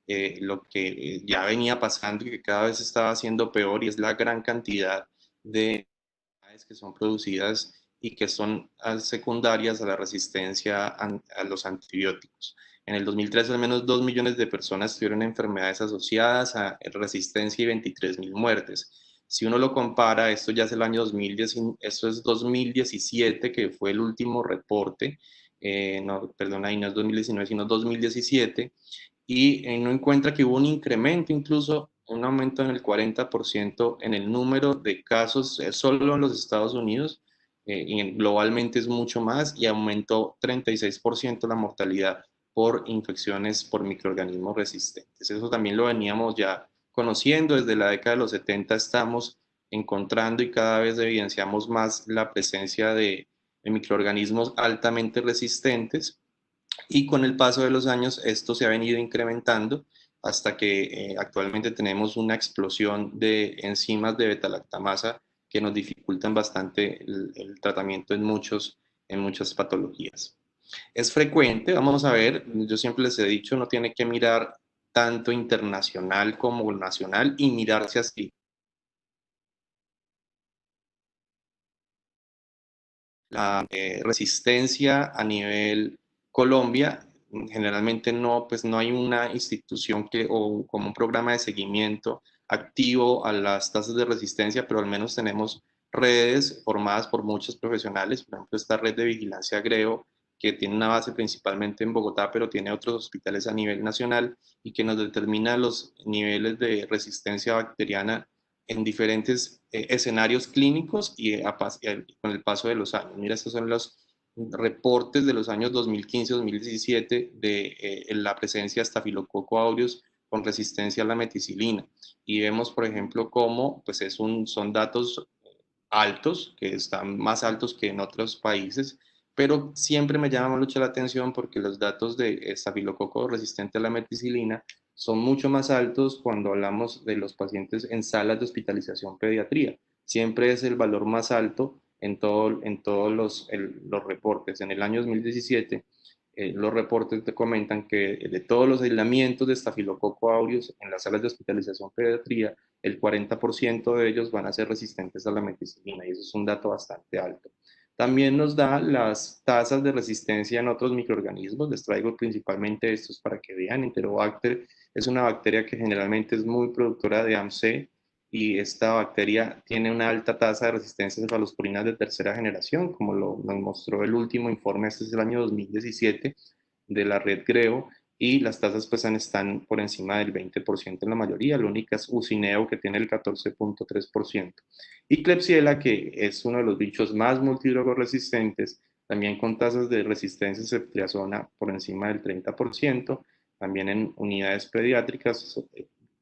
lo que ya venía pasando y que cada vez estaba siendo peor, y es la gran cantidad de que son producidas y que son secundarias a la resistencia a los antibióticos. En el 2013 al menos 2 millones de personas tuvieron enfermedades asociadas a resistencia y 23.000 muertes. Si uno lo compara, esto ya es el año 2010, esto es 2017, que fue el último reporte, no, perdón, ahí no es 2019, sino 2017, y uno encuentra que hubo un incremento, incluso un aumento en el 40% en el número de casos solo en los Estados Unidos, y globalmente es mucho más, y aumentó 36% la mortalidad por infecciones por microorganismos resistentes. Eso también lo veníamos ya conociendo desde la década de los 70, estamos encontrando y cada vez evidenciamos más la presencia de microorganismos altamente resistentes, y con el paso de los años esto se ha venido incrementando hasta que actualmente tenemos una explosión de enzimas de beta-lactamasa que nos dificultan bastante el tratamiento en muchas patologías. Es frecuente, vamos a ver, yo siempre les he dicho, no tiene que mirar tanto internacional como nacional y mirarse así. La resistencia a nivel Colombia, generalmente no, pues no hay una institución que, o como un programa de seguimiento activo a las tasas de resistencia, pero al menos tenemos redes formadas por muchos profesionales, por ejemplo, esta red de vigilancia GREO, que tiene una base principalmente en Bogotá, pero tiene otros hospitales a nivel nacional y que nos determina los niveles de resistencia bacteriana en diferentes escenarios clínicos y con el paso de los años. Mira, estos son los reportes de los años 2015-2017 de la presencia de Staphylococcus aureus con resistencia a la meticilina. Y vemos, por ejemplo, cómo pues son datos altos, que están más altos que en otros países, pero siempre me llama mucho la atención porque los datos de estafilococo resistente a la meticilina son mucho más altos cuando hablamos de los pacientes en salas de hospitalización pediatría. Siempre es el valor más alto en todos los reportes. En el año 2017, los reportes te comentan que de todos los aislamientos de estafilococo aureus en las salas de hospitalización pediatría, el 40% de ellos van a ser resistentes a la meticilina, y eso es un dato bastante alto. También nos da las tasas de resistencia en otros microorganismos. Les traigo principalmente estos para que vean. Enterobacter es una bacteria que generalmente es muy productora de AMC, y esta bacteria tiene una alta tasa de resistencia a cefalosporinas de tercera generación, como nos mostró el último informe, este es el año 2017, de la red GREO, y las tasas pues están por encima del 20% en la mayoría. La única es Ucineo, que tiene el 14.3%. Y Klebsiella, que es uno de los bichos más multidrogoresistentes, también con tasas de resistencia ceftriaxona por encima del 30%, también en unidades pediátricas.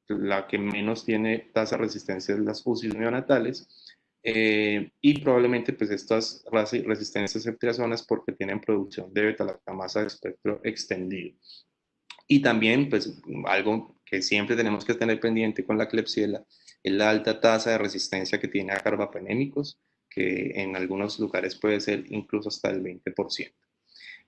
La que menos tiene tasa de resistencia es las UCI neonatales, y probablemente pues estas resistencias ceftriaxonas porque tienen producción de beta-lactamasa de espectro extendido. Y también, pues, algo que siempre tenemos que tener pendiente con la Klebsiella es la alta tasa de resistencia que tiene a carbapenémicos, que en algunos lugares puede ser incluso hasta el 20%.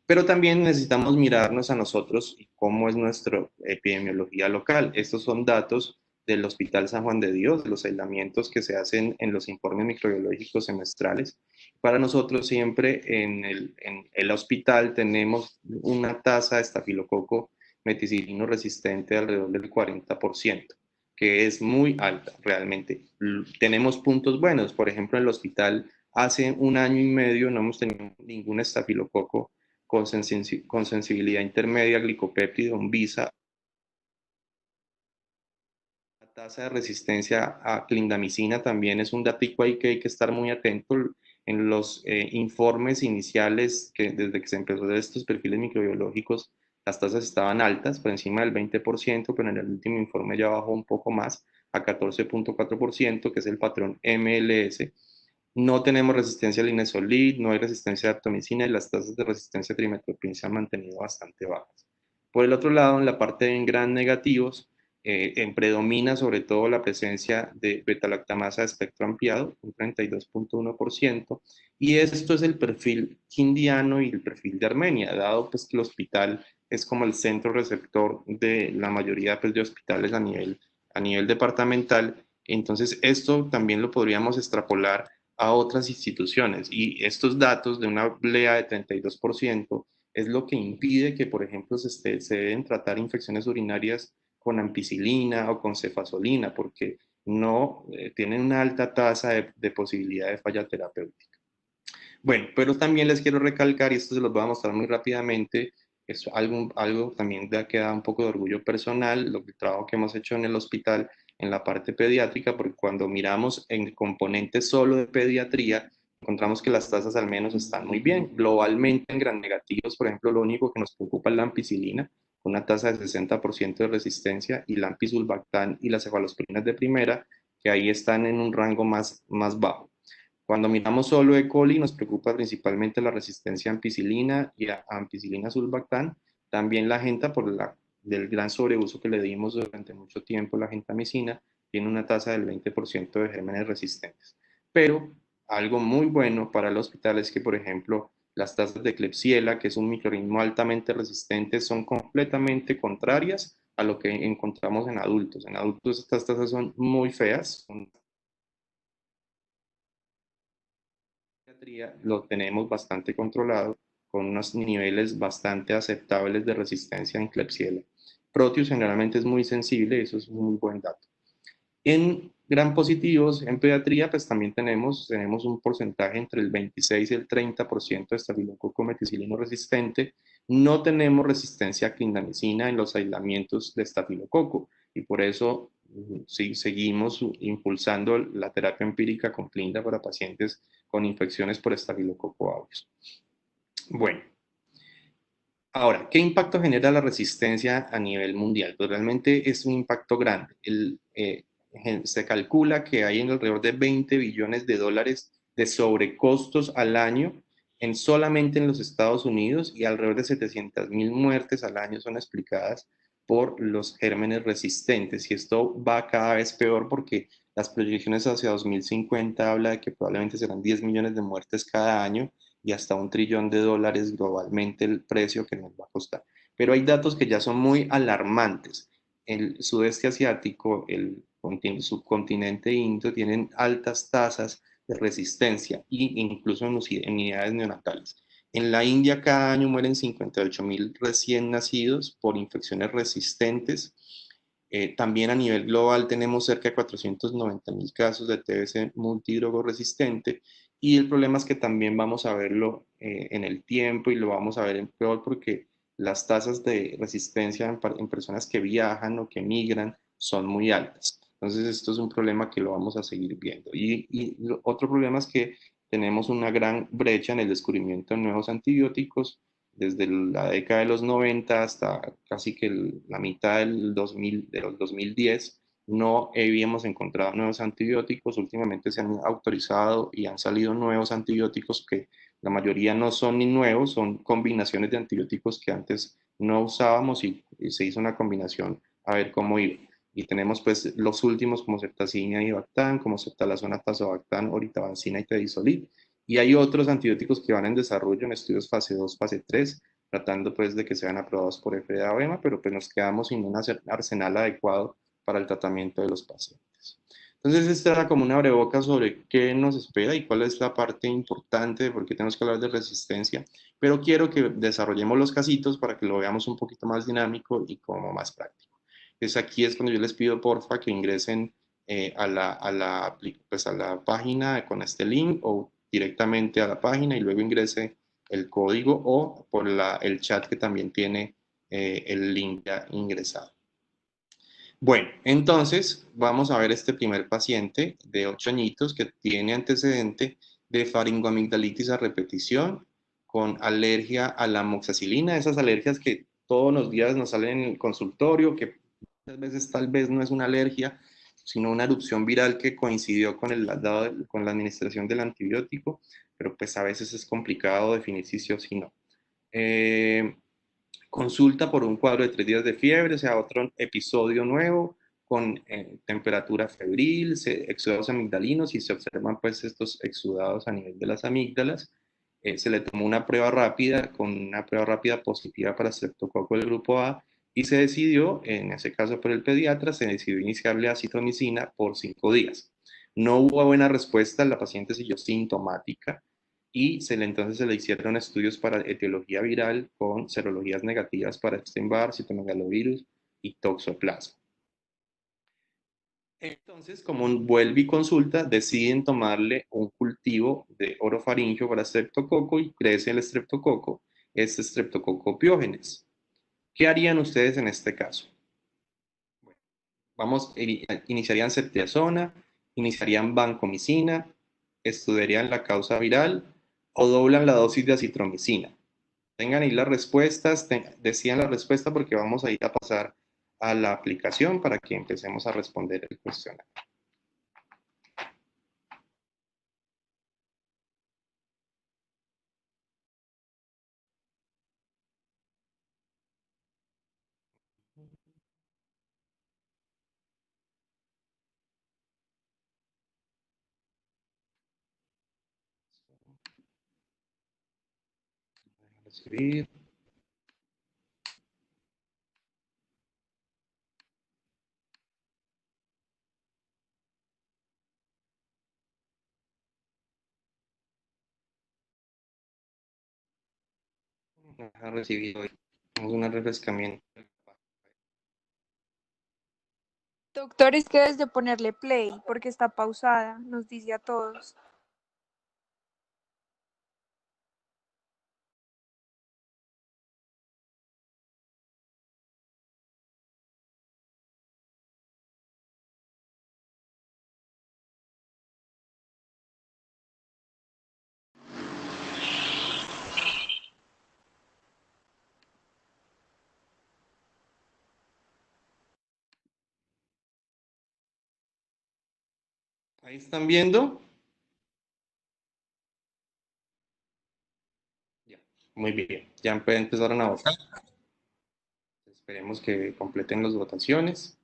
Pero también necesitamos mirarnos a nosotros y cómo es nuestra epidemiología local. Estos son datos del Hospital San Juan de Dios, de los aislamientos que se hacen en los informes microbiológicos semestrales. Para nosotros siempre en el hospital tenemos una tasa de estafilococo meticilino resistente de alrededor del 40%, que es muy alta realmente. Tenemos puntos buenos, por ejemplo, en el hospital hace un año y medio no hemos tenido ningún estafilococo con sensibilidad intermedia a glicopéptido, un VISA. La tasa de resistencia a clindamicina también es un datico ahí que hay que estar muy atento. En los informes iniciales, que desde que se empezó de estos perfiles microbiológicos, las tasas estaban altas, por encima del 20%, pero en el último informe ya bajó un poco más, a 14.4%, que es el patrón MLS. No tenemos resistencia al inesolid, no hay resistencia a aptomicina, y las tasas de resistencia a trimethoprim se han mantenido bastante bajas. Por el otro lado, en la parte de en gran negativos, predomina sobre todo la presencia de beta-lactamasa de espectro ampliado, un 32,1%, y esto es el perfil indiano y el perfil de Armenia, dado pues que el hospital es como el centro receptor de la mayoría pues, de hospitales a nivel departamental. Entonces esto también lo podríamos extrapolar a otras instituciones, y estos datos de una blea de 32% es lo que impide que, por ejemplo, se deben tratar infecciones urinarias con ampicilina o con cefazolina, porque no tienen una alta tasa de posibilidad de falla terapéutica. Bueno, pero también les quiero recalcar, y esto se los voy a mostrar muy rápidamente, es algo también que da un poco de orgullo personal, el trabajo que hemos hecho en el hospital en la parte pediátrica, porque cuando miramos en componentes solo de pediatría, encontramos que las tasas al menos están muy bien. Globalmente en gran negativos, por ejemplo, lo único que nos preocupa es la ampicilina, con una tasa de 60% de resistencia, y la ampicsulbactam y las cefalosporinas de primera, que ahí están en un rango más bajo. Cuando miramos solo E. coli, nos preocupa principalmente la resistencia a ampicilina y a ampicilina sulbactam. También la genta, del gran sobreuso que le dimos durante mucho tiempo, la gentamicina, tiene una tasa del 20% de gérmenes resistentes. Pero algo muy bueno para el hospital es que, por ejemplo, las tasas de Klebsiella, que es un microorganismo altamente resistente, son completamente contrarias a lo que encontramos en adultos. En adultos estas tasas son muy feas, son lo tenemos bastante controlado, con unos niveles bastante aceptables de resistencia en Klebsiella. Proteus generalmente es muy sensible, eso es un muy buen dato. En gran positivos, en pediatría, pues también tenemos un porcentaje entre el 26 y el 30% de estafilococo meticilino resistente. No tenemos resistencia a clindamicina en los aislamientos de estafilococo, y por eso sí, seguimos impulsando la terapia empírica con clinda para pacientes con infecciones por estafilococo aureus. Bueno, ahora, ¿qué impacto genera la resistencia a nivel mundial? Pues realmente es un impacto grande. Se calcula que hay en alrededor de 20 billones de dólares de sobrecostos al año solamente en los Estados Unidos, y alrededor de 700.000 muertes al año son explicadas por los gérmenes resistentes. Y esto va cada vez peor, porque las proyecciones hacia 2050 habla de que probablemente serán 10 millones de muertes cada año, y hasta $1 trillón globalmente el precio que nos va a costar. Pero hay datos que ya son muy alarmantes. El sudeste asiático, el subcontinente indio, tienen altas tasas de resistencia, e incluso en unidades neonatales. En la India cada año mueren 58.000 recién nacidos por infecciones resistentes. También a nivel global tenemos cerca de 490.000 casos de TBC multidrogo resistente, y el problema es que también vamos a verlo en el tiempo, y lo vamos a ver en peor, porque las tasas de resistencia en personas que viajan o que migran son muy altas. Entonces esto es un problema que lo vamos a seguir viendo. Y otro problema es que tenemos una gran brecha en el descubrimiento de nuevos antibióticos. Desde la década de los 90 hasta casi que la mitad del 2000, de los 2010, no habíamos encontrado nuevos antibióticos. Últimamente se han autorizado y han salido nuevos antibióticos que la mayoría no son ni nuevos, son combinaciones de antibióticos que antes no usábamos, y se hizo una combinación a ver cómo iba. Y tenemos pues los últimos como ceftazina y bactam, como ceftalazona, tazobactam, oritabacina y tedizolid. Y hay otros antibióticos que van en desarrollo en estudios fase 2, fase 3, tratando pues de que sean aprobados por FDA o EMA, pero pues nos quedamos sin un arsenal adecuado para el tratamiento de los pacientes. Entonces, esta era como una breboca sobre qué nos espera y cuál es la parte importante de por qué tenemos que hablar de resistencia, pero quiero que desarrollemos los casitos para que lo veamos un poquito más dinámico y como más práctico. Entonces, aquí es cuando yo les pido, porfa, que ingresen pues a la página con este link, o directamente a la página, y luego ingrese el código, o por el chat que también tiene el link ya ingresado. Bueno, entonces vamos a ver este primer paciente de 8 añitos que tiene antecedente de faringoamigdalitis a repetición con alergia a la amoxicilina, esas alergias que todos los días nos salen en el consultorio, que muchas veces tal vez no es una alergia, sino una erupción viral que coincidió con la administración del antibiótico, pero pues a veces es complicado definir si sí o si no. Consulta por un cuadro de 3 días de fiebre, o sea, otro episodio nuevo con temperatura febril, exudados amigdalinos y se observan pues estos exudados a nivel de las amígdalas. Se le tomó una prueba rápida con una prueba rápida positiva para streptococo del grupo A y se decidió, en ese caso por el pediatra, se decidió iniciarle acitromicina por 5 días. No hubo buena respuesta, la paciente siguió sintomática y entonces se le hicieron estudios para etiología viral con serologías negativas para Epstein-Barr, citomegalovirus y toxoplasma. Entonces, como un vuelve y consulta, deciden tomarle un cultivo de orofaringio para streptococo y crece el streptococo, este streptococo piógenes. ¿Qué harían ustedes en este caso? Bueno, iniciarían ceftriaxona, iniciarían vancomicina, estudiarían la causa viral o doblan la dosis de acitromicina. Tengan ahí las respuestas, decían la respuesta porque vamos a ir a pasar a la aplicación para que empecemos a responder el cuestionario. Recibir. Ha recibido una refrescamiento. Doctor, es que desde ponerle play, porque está pausada, nos dice a todos. Ahí están viendo. Ya, muy bien. Ya empezaron a votar. Esperemos que completen las votaciones.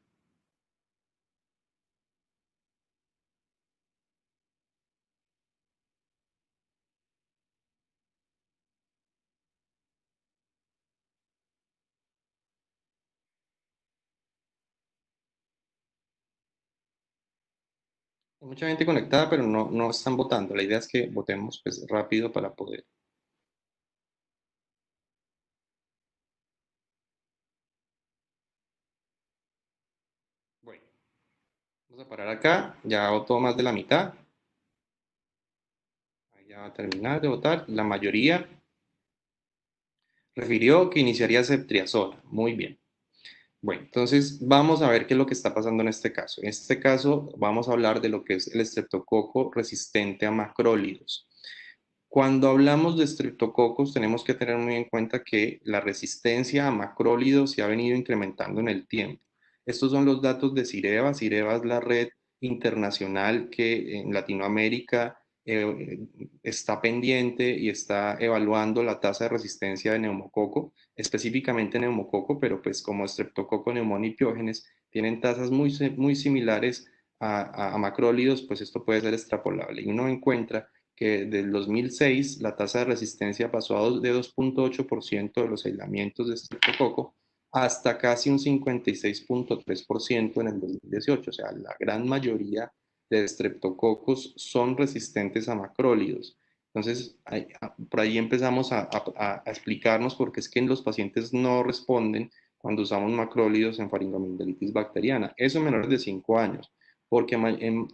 Hay mucha gente conectada, pero no están votando. La idea es que votemos pues, rápido para poder. Bueno, vamos a parar acá. Ya votó más de la mitad. Ahí ya va a terminar de votar. La mayoría refirió que iniciaría ceftriaxona. Muy bien. Bueno, entonces vamos a ver qué es lo que está pasando en este caso. En este caso vamos a hablar de lo que es el estreptococo resistente a macrólidos. Cuando hablamos de estreptococos tenemos que tener muy en cuenta que la resistencia a macrólidos se ha venido incrementando en el tiempo. Estos son los datos de Cireva. Cireva es la red internacional que en Latinoamérica está pendiente y está evaluando la tasa de resistencia de neumococo, específicamente neumococo, pero pues como estreptococo, neumonía y piógenes tienen tasas muy similares a macrólidos, pues esto puede ser extrapolable. Y uno encuentra que desde el 2006 la tasa de resistencia pasó de 2.8% de los aislamientos de estreptococo hasta casi un 56.3% en el 2018. O sea, la gran mayoría de estreptococos son resistentes a macrólidos. Entonces, por ahí empezamos a explicarnos por qué es que los pacientes no responden cuando usamos macrólidos en faringoamigdalitis bacteriana. Eso en menores de 5 años, porque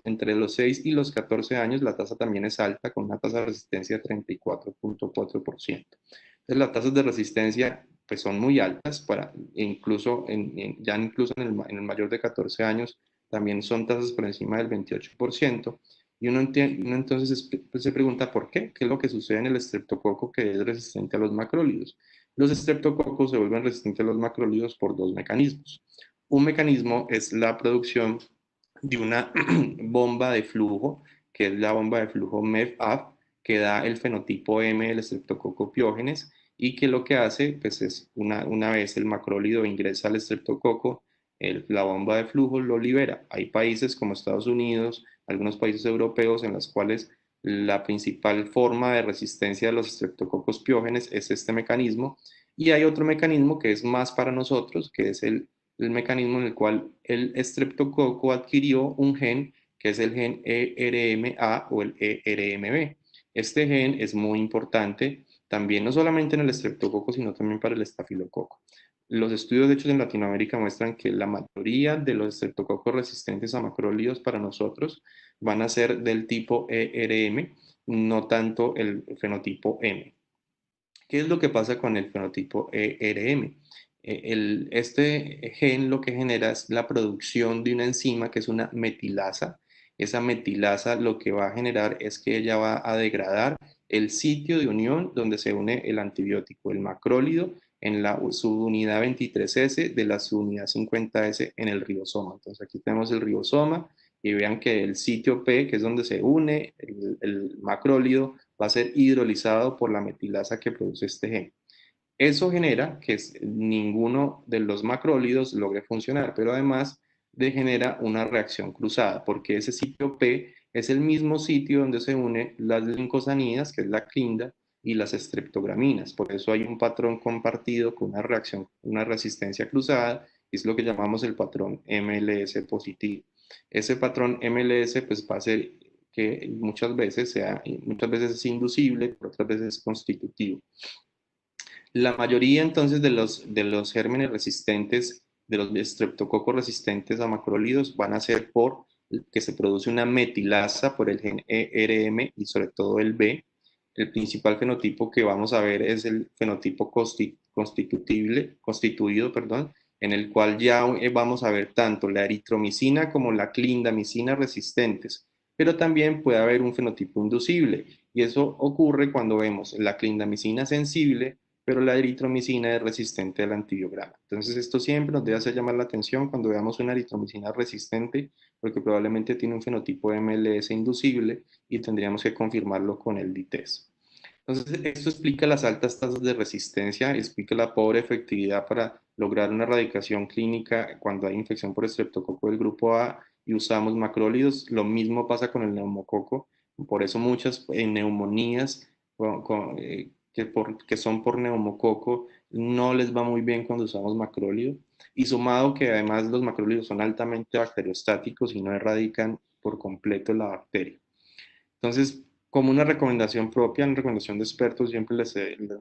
entre los 6 y los 14 años la tasa también es alta, con una tasa de resistencia de 34.4%. Entonces, las tasas de resistencia pues, son muy altas, incluso ya incluso en el mayor de 14 años también son tasas por encima del 28%. Y uno entonces pues, se pregunta por qué, qué es lo que sucede en el estreptococo que es resistente a los macrólidos. Los estreptococos se vuelven resistentes a los macrólidos por dos mecanismos. Un mecanismo es la producción de una bomba de flujo, que es la bomba de flujo MEF-AF, que da el fenotipo M del estreptococo piógenes, y que lo que hace pues es una vez el macrólido ingresa al estreptococo, la bomba de flujo lo libera. Hay países como Estados Unidos, algunos países europeos en los cuales la principal forma de resistencia de los estreptococos piógenes es este mecanismo, y hay otro mecanismo que es más para nosotros, que es el mecanismo en el cual el estreptococo adquirió un gen que es el gen ERMA o el ERMB. Este gen es muy importante también, no solamente en el estreptococo, sino también para el estafilococo. Los estudios hechos en Latinoamérica muestran que la mayoría de los estreptococos resistentes a macrólidos para nosotros van a ser del tipo ERM, no tanto el fenotipo M. ¿Qué es lo que pasa con el fenotipo ERM? Este gen lo que genera es la producción de una enzima que es una metilasa. Esa metilasa lo que va a generar es que ella va a degradar el sitio de unión donde se une el antibiótico, el macrólido, en la subunidad 23S de la subunidad 50S en el ribosoma. Entonces aquí tenemos el ribosoma y vean que el sitio P, que es donde se une el macrólido, va a ser hidrolizado por la metilasa que produce este gen. Eso genera que ninguno de los macrólidos logre funcionar, pero además genera una reacción cruzada, porque ese sitio P es el mismo sitio donde se unen las glincosamidas, que es la clinda, y las estreptograminas. Por eso hay un patrón compartido con una reacción, una resistencia cruzada, y es lo que llamamos el patrón MLS positivo. Ese patrón MLS pues va a ser que muchas veces es inducible, pero otras veces es constitutivo. La mayoría entonces de los gérmenes resistentes, de los estreptococos resistentes a macrólidos, van a ser por que se produce una metilasa por el gen ERM y sobre todo el B. El principal fenotipo que vamos a ver es el fenotipo constituido, perdón, en el cual ya vamos a ver tanto la eritromicina como la clindamicina resistentes, pero también puede haber un fenotipo inducible, y eso ocurre cuando vemos la clindamicina sensible pero la eritromicina es resistente al antibiograma. Entonces, esto siempre nos debe hacer llamar la atención cuando veamos una eritromicina resistente, porque probablemente tiene un fenotipo de MLS inducible y tendríamos que confirmarlo con el DITES. Entonces, esto explica las altas tasas de resistencia, explica la pobre efectividad para lograr una erradicación clínica cuando hay infección por estreptococo del grupo A y usamos macrólidos. Lo mismo pasa con el neumococo, por eso muchas neumonías que son por neumococo no les va muy bien cuando usamos macrólido. Y sumado que además los macrólidos son altamente bacteriostáticos y no erradican por completo la bacteria. Entonces, como una recomendación propia, una recomendación de expertos, siempre les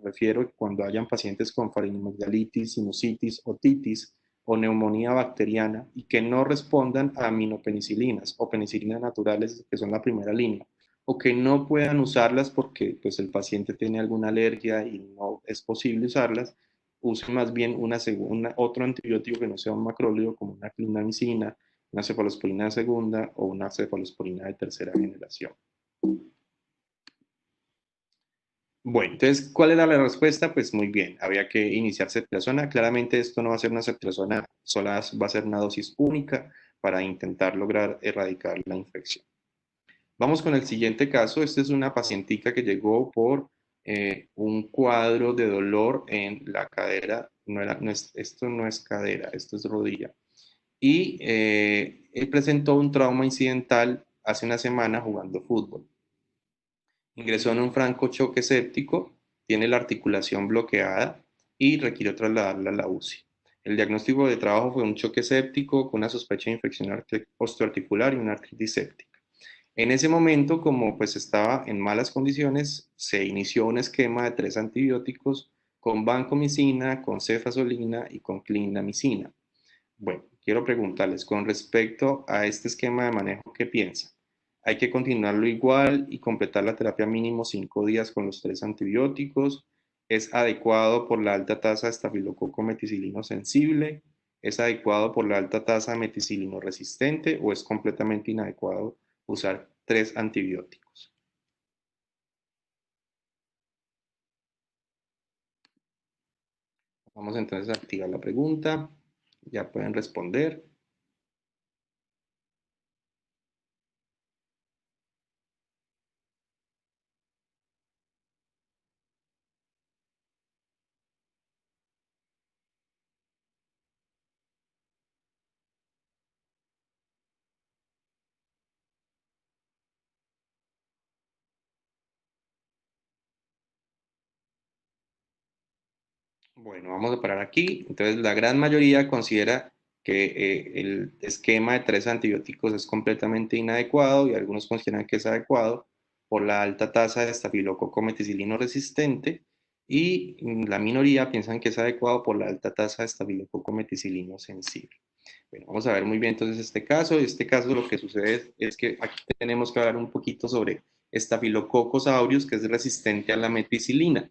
refiero que cuando hayan pacientes con faringoamigdalitis, sinusitis, otitis o neumonía bacteriana y que no respondan a aminopenicilinas o penicilinas naturales, que son la primera línea, o que no puedan usarlas porque pues, el paciente tiene alguna alergia y no es posible usarlas, usen más bien otro antibiótico que no sea un macrólido, como una clindamicina, una cefalosporina de segunda o una cefalosporina de tercera generación. Bueno, entonces, ¿cuál era la respuesta? Pues muy bien, había que iniciar ceftriaxona. Claramente esto no va a ser una ceftriaxona sola, va a ser una dosis única para intentar lograr erradicar la infección. Vamos con el siguiente caso. Esta es una pacientica que llegó por un cuadro de dolor en la cadera. Esto no es cadera, esto es rodilla. Y él presentó un trauma incidental hace una semana jugando fútbol. Ingresó en un franco choque séptico, tiene la articulación bloqueada y requirió trasladarla a la UCI. El diagnóstico de trabajo fue un choque séptico con una sospecha de infección osteoarticular y una artritis séptica. En ese momento, como pues estaba en malas condiciones, se inició un esquema de 3 antibióticos con vancomicina, con cefazolina y con clindamicina. Bueno, quiero preguntarles con respecto a este esquema de manejo, ¿qué piensan? ¿Hay que continuarlo igual y completar la terapia mínimo 5 días con los 3 antibióticos? ¿Es adecuado por la alta tasa de estafilococo meticilino sensible? ¿Es adecuado por la alta tasa de meticilino resistente o es completamente inadecuado usar 3 antibióticos? Vamos entonces a activar la pregunta. Ya pueden responder. Bueno, vamos a parar aquí. Entonces, la gran mayoría considera que el esquema de 3 antibióticos es completamente inadecuado y algunos consideran que es adecuado por la alta tasa de estafilococo meticilino resistente y la minoría piensan que es adecuado por la alta tasa de estafilococo meticilino sensible. Bueno, vamos a ver muy bien entonces este caso. En este caso lo que sucede es que aquí tenemos que hablar un poquito sobre Staphylococcus aureus, que es resistente a la meticilina.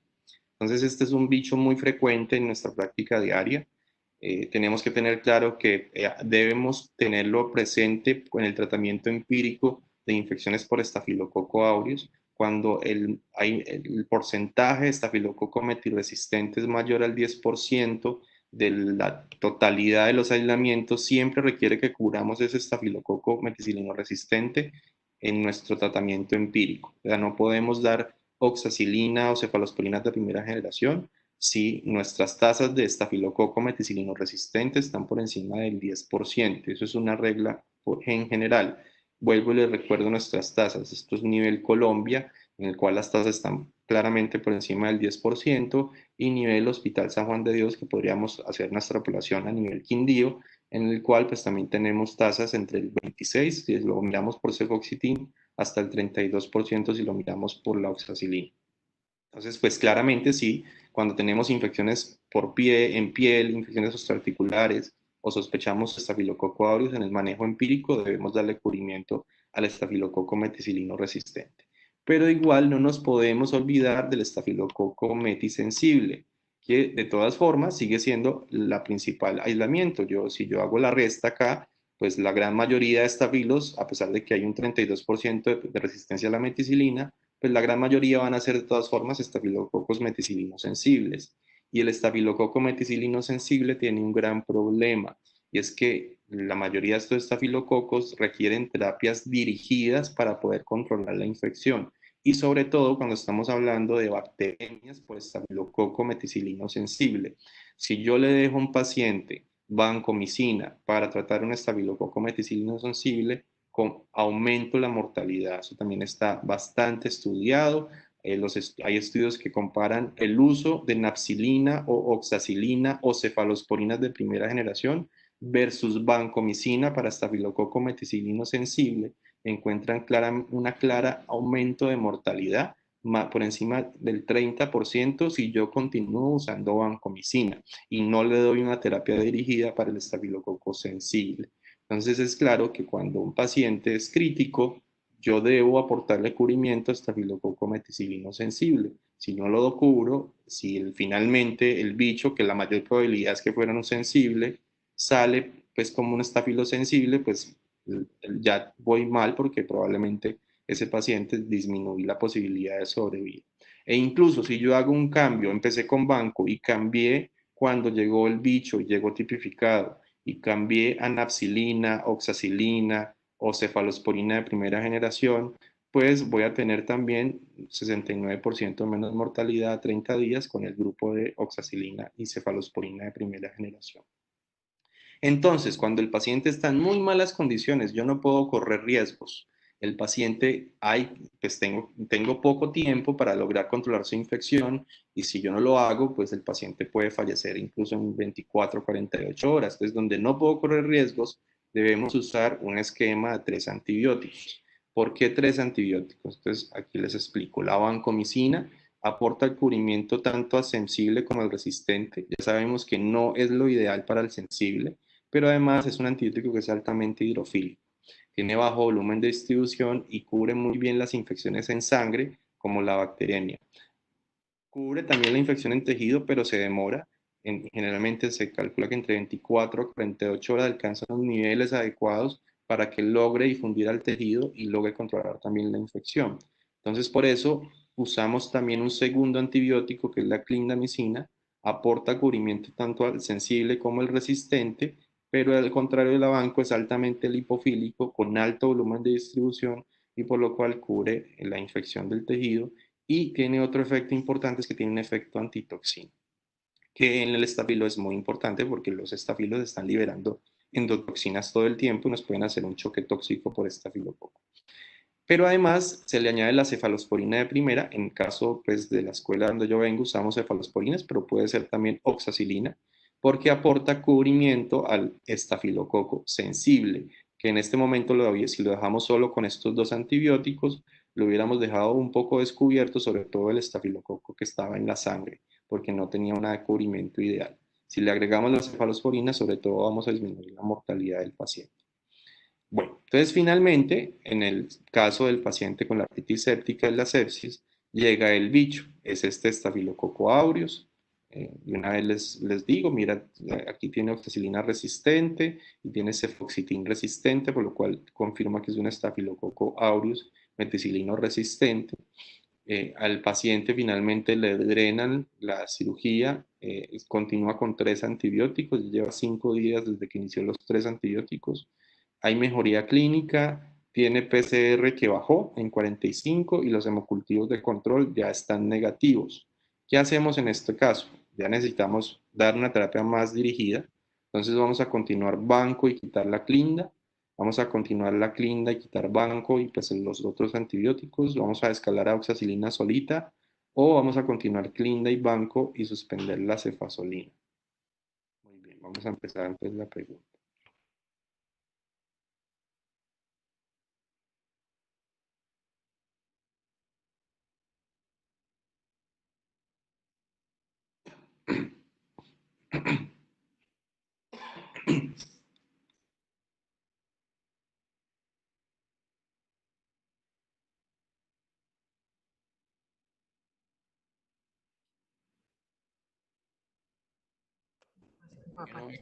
Entonces, este es un bicho muy frecuente en nuestra práctica diaria. Tenemos que tener claro que debemos tenerlo presente en el tratamiento empírico de infecciones por estafilococo aureus. Cuando el porcentaje de estafilococo metilresistente es mayor al 10% de la totalidad de los aislamientos, siempre requiere que cubramos ese estafilococo meticilino resistente en nuestro tratamiento empírico. O sea, no podemos dar oxacilina o cefalosporinas de primera generación si nuestras tasas de estafilococo meticilino resistente están por encima del 10%. Eso es una regla en general. Vuelvo y les recuerdo nuestras tasas. Esto es nivel Colombia, en el cual las tasas están claramente por encima del 10%, y nivel Hospital San Juan de Dios, que podríamos hacer nuestra población a nivel Quindío, en el cual pues también tenemos tasas entre el 26, si lo miramos por cefoxitin, hasta el 32% si lo miramos por la oxacilina. Entonces, pues claramente sí, cuando tenemos infecciones por pie, en piel, infecciones osteoarticulares o sospechamos estafilococo aureus, en el manejo empírico debemos darle cubrimiento al estafilococo meticilino resistente. Pero igual no nos podemos olvidar del estafilococo metisensible, que de todas formas sigue siendo la principal aislamiento. Si yo hago la resta acá, pues la gran mayoría de estafilos, a pesar de que hay un 32% de resistencia a la meticilina, pues la gran mayoría van a ser de todas formas estafilococos meticilinos sensibles. Y el estafilococo meticilino sensible tiene un gran problema, y es que la mayoría de estos estafilococos requieren terapias dirigidas para poder controlar la infección. Y sobre todo cuando estamos hablando de bacterias por estafilococo meticilino sensible. Si yo le dejo a un paciente vancomicina para tratar un estafilococo meticilino sensible, con aumento la mortalidad. Eso también está bastante estudiado. Hay estudios que comparan el uso de napsilina o oxacilina o cefalosporinas de primera generación versus vancomicina para estafilococo meticilino sensible. Encuentran una clara aumento de mortalidad por encima del 30% si yo continúo usando vancomicina y no le doy una terapia dirigida para el estafilococo sensible. Entonces es claro que cuando un paciente es crítico, yo debo aportarle cubrimiento a estafilococo meticilino sensible. Si no lo cubro, si finalmente el bicho, que la mayor probabilidad es que fuera un sensible, sale pues como un estafilo sensible, pues ya voy mal porque probablemente ese paciente disminuye la posibilidad de sobrevivir. E incluso si yo hago un cambio, empecé con banco y cambié cuando llegó el bicho y llegó tipificado, y cambié a napsilina, oxacilina o cefalosporina de primera generación, pues voy a tener también 69% menos mortalidad a 30 días con el grupo de oxacilina y cefalosporina de primera generación. Entonces, cuando el paciente está en muy malas condiciones, yo no puedo correr riesgos. El paciente, pues tengo poco tiempo para lograr controlar su infección, y si yo no lo hago, pues el paciente puede fallecer incluso en 24 o 48 horas. Entonces, donde no puedo correr riesgos, debemos usar un esquema de 3 antibióticos. ¿Por qué 3 antibióticos? Entonces, aquí les explico. La vancomicina aporta el cubrimiento tanto al sensible como al resistente. Ya sabemos que no es lo ideal para el sensible, pero además es un antibiótico que es altamente hidrofílico. Tiene bajo volumen de distribución y cubre muy bien las infecciones en sangre, como la bacteriemia. Cubre también la infección en tejido, pero se demora. Generalmente se calcula que entre 24 a 48 horas alcanzan los niveles adecuados para que logre difundir al tejido y logre controlar también la infección. Entonces, por eso usamos también un segundo antibiótico, que es la clindamicina. Aporta cubrimiento tanto al sensible como al resistente, pero al contrario de la banco es altamente lipofílico, con alto volumen de distribución, y por lo cual cubre la infección del tejido. Y tiene otro efecto importante, es que tiene un efecto antitoxina, que en el estafilo es muy importante porque los estafilos están liberando endotoxinas todo el tiempo y nos pueden hacer un choque tóxico por estafilococo. Pero además se le añade la cefalosporina de primera. En caso pues, de la escuela donde yo vengo usamos cefalosporinas, pero puede ser también oxacilina, porque aporta cubrimiento al estafilococo sensible, que en este momento si lo dejamos solo con estos dos antibióticos, lo hubiéramos dejado un poco descubierto, sobre todo el estafilococo que estaba en la sangre, porque no tenía un cubrimiento ideal. Si le agregamos la cefalosporina, sobre todo vamos a disminuir la mortalidad del paciente. Bueno, entonces finalmente, en el caso del paciente con la artritis séptica y la sepsis, llega el bicho, es este estafilococo aureus. Y una vez les digo, mira, aquí tiene oxacilina resistente y tiene cefoxitin resistente, por lo cual confirma que es un estafilococo aureus meticilino resistente. Al paciente finalmente le drenan la cirugía, continúa con 3 antibióticos, lleva 5 días desde que inició los 3 antibióticos. Hay mejoría clínica, tiene PCR que bajó en 45 y los hemocultivos de control ya están negativos. ¿Qué hacemos en este caso? Ya necesitamos dar una terapia más dirigida, entonces vamos a continuar banco y quitar la clinda. Vamos a continuar la clinda y quitar banco y pues los otros antibióticos. Vamos a escalar a oxacilina solita o vamos a continuar clinda y banco y suspender la cefasolina. Muy bien, vamos a empezar entonces la pregunta.